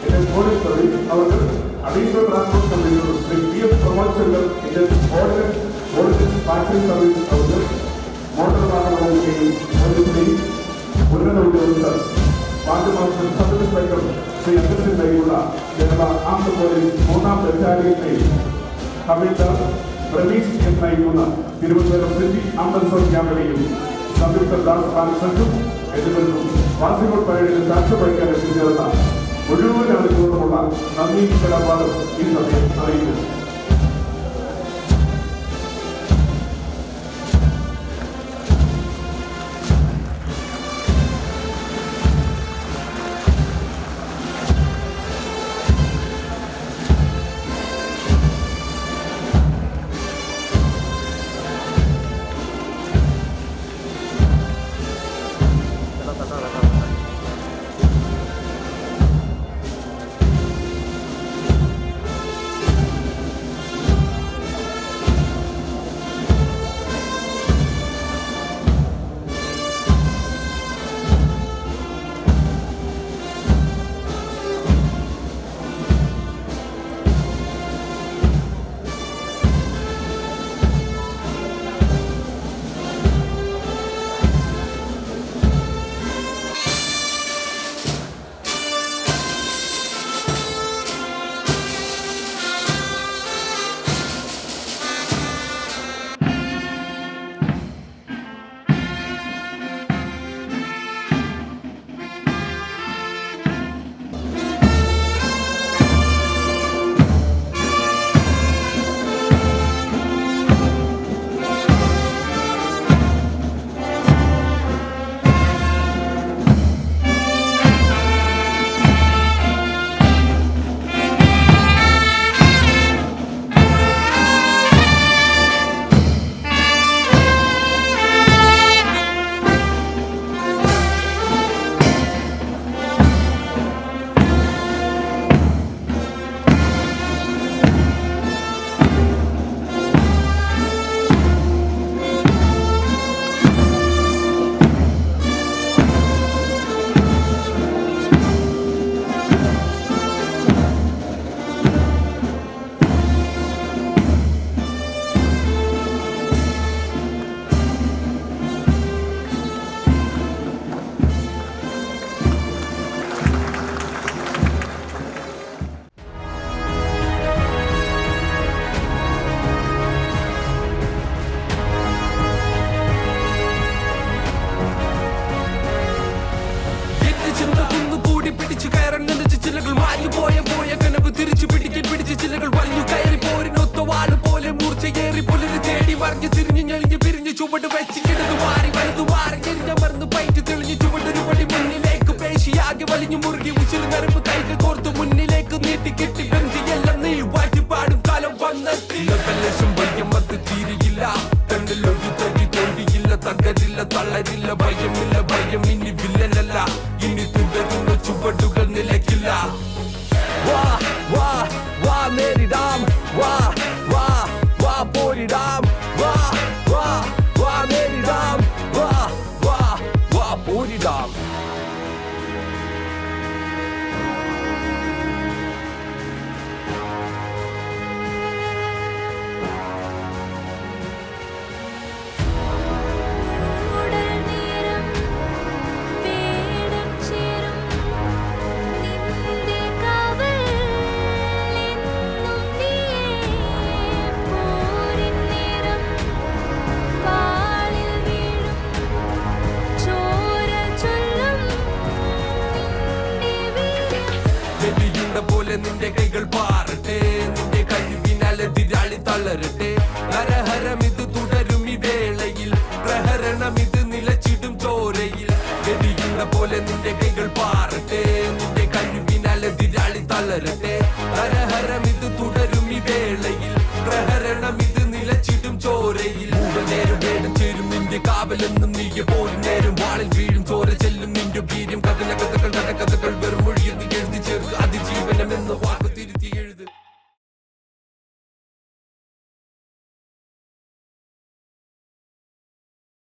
Indian Police Service അവർക്ക്, Additional Transport Commissioner Sri PF Pramod Chandar Indian Ordnance Factory Service അവർക്ക്, മോട്ടോർ വാഹന വകുപ്പിന്റെയും പോലീസിന്റെയും ഉന്നത ഉദ്യോഗസ്ഥർ, party master sub inspector Shri Augustine നയിലുള്ള കേരള ആംഡ് പോലീസ് 3ാം ബറ്റാലിയന്റെയും ഹവിൽദാർ പ്രവീഷ് നയിക്കുന്ന തിരുവനന്തപുരം സിറ്റി ആംബുലൻസ് ക്യാമ്പിലെയും സംയുക്ത ദാസ് എന്നിവർക്കും പാസിംഗ് പരേഡിന് സാക്ഷ്യം വഹിക്കാൻ എത്തിച്ചേർന്ന മുഴുവൻ ആളുകളോടുമുള്ള നന്ദി കടപ്പാടും ഈ സമയം അറിയിക്കുന്നു. ചുവട് വെച്ചിട്ട് വാരി വലുതു വാരി ഞമർന്ന് പൈറ്റ് തെളിഞ്ഞു ചുവടൊരു പടി മുന്നിലേക്ക് പേശിയാകെ വലിഞ്ഞു മുറുകി ഉശിർ നരമ്പ് കൈകൾ കോർത്ത് മുന്നിലേക്ക് നീട്ടി കെട്ടി ബെഞ്ചിയെല്ലാം നീ വാറ്റിപ്പാടും കാലം വന്നെത്തി ഭയമത്ത് തീരിയില്ല കണ്ടിലൊരു തടി തൊടിയില്ല തകരില്ല തളരില്ല ഭയമില്ല ഭയം ഇനി വില്ലനല്ല ഇനി തുടരുന്ന ചുവടുകൾ നിലയ്ക്കില്ല വാ വാ വാ നേരിടാം വാ വാ വാ പോരിടാം വാ വാ വാ നേരിടാം വാ വാ വാ പോരിടാം പോലെ നിന്റെ കൈകൾ പാറട്ടെ നിന്റെ കഴിവിനാൽ എതിരാളി തളരട്ടെ ഹരഹരം ഇത് തുടരും ഈ വേളയിൽ പ്രഹരണം ഇത് നിലച്ചിടും ചോരയിൽ ഗതിയുന്ന പോലെ നിന്റെ കൈകൾ പാറട്ടെ നിന്റെ കഴിവിനാൽ എതിരാളി തളരട്ടെ ഹരഹരം ഇത് തുടരും ഈ വേളയിൽ പ്രഹരണം ഇത് നിലച്ചിടും ചോരയിൽ നേരം വേണം ചേരും നിന്റെ കാവലെന്നും നീയ പോരും നേരം വാളിൽ വീഴും ചോര ചെല്ലും നിന്റെ വീര്യം കഥന കഥകൾ നടക്കഥകൾ വെറും മൊഴിയെന്ന് എഴുതി ചേർക്ക് അതിജീവനം എന്ന്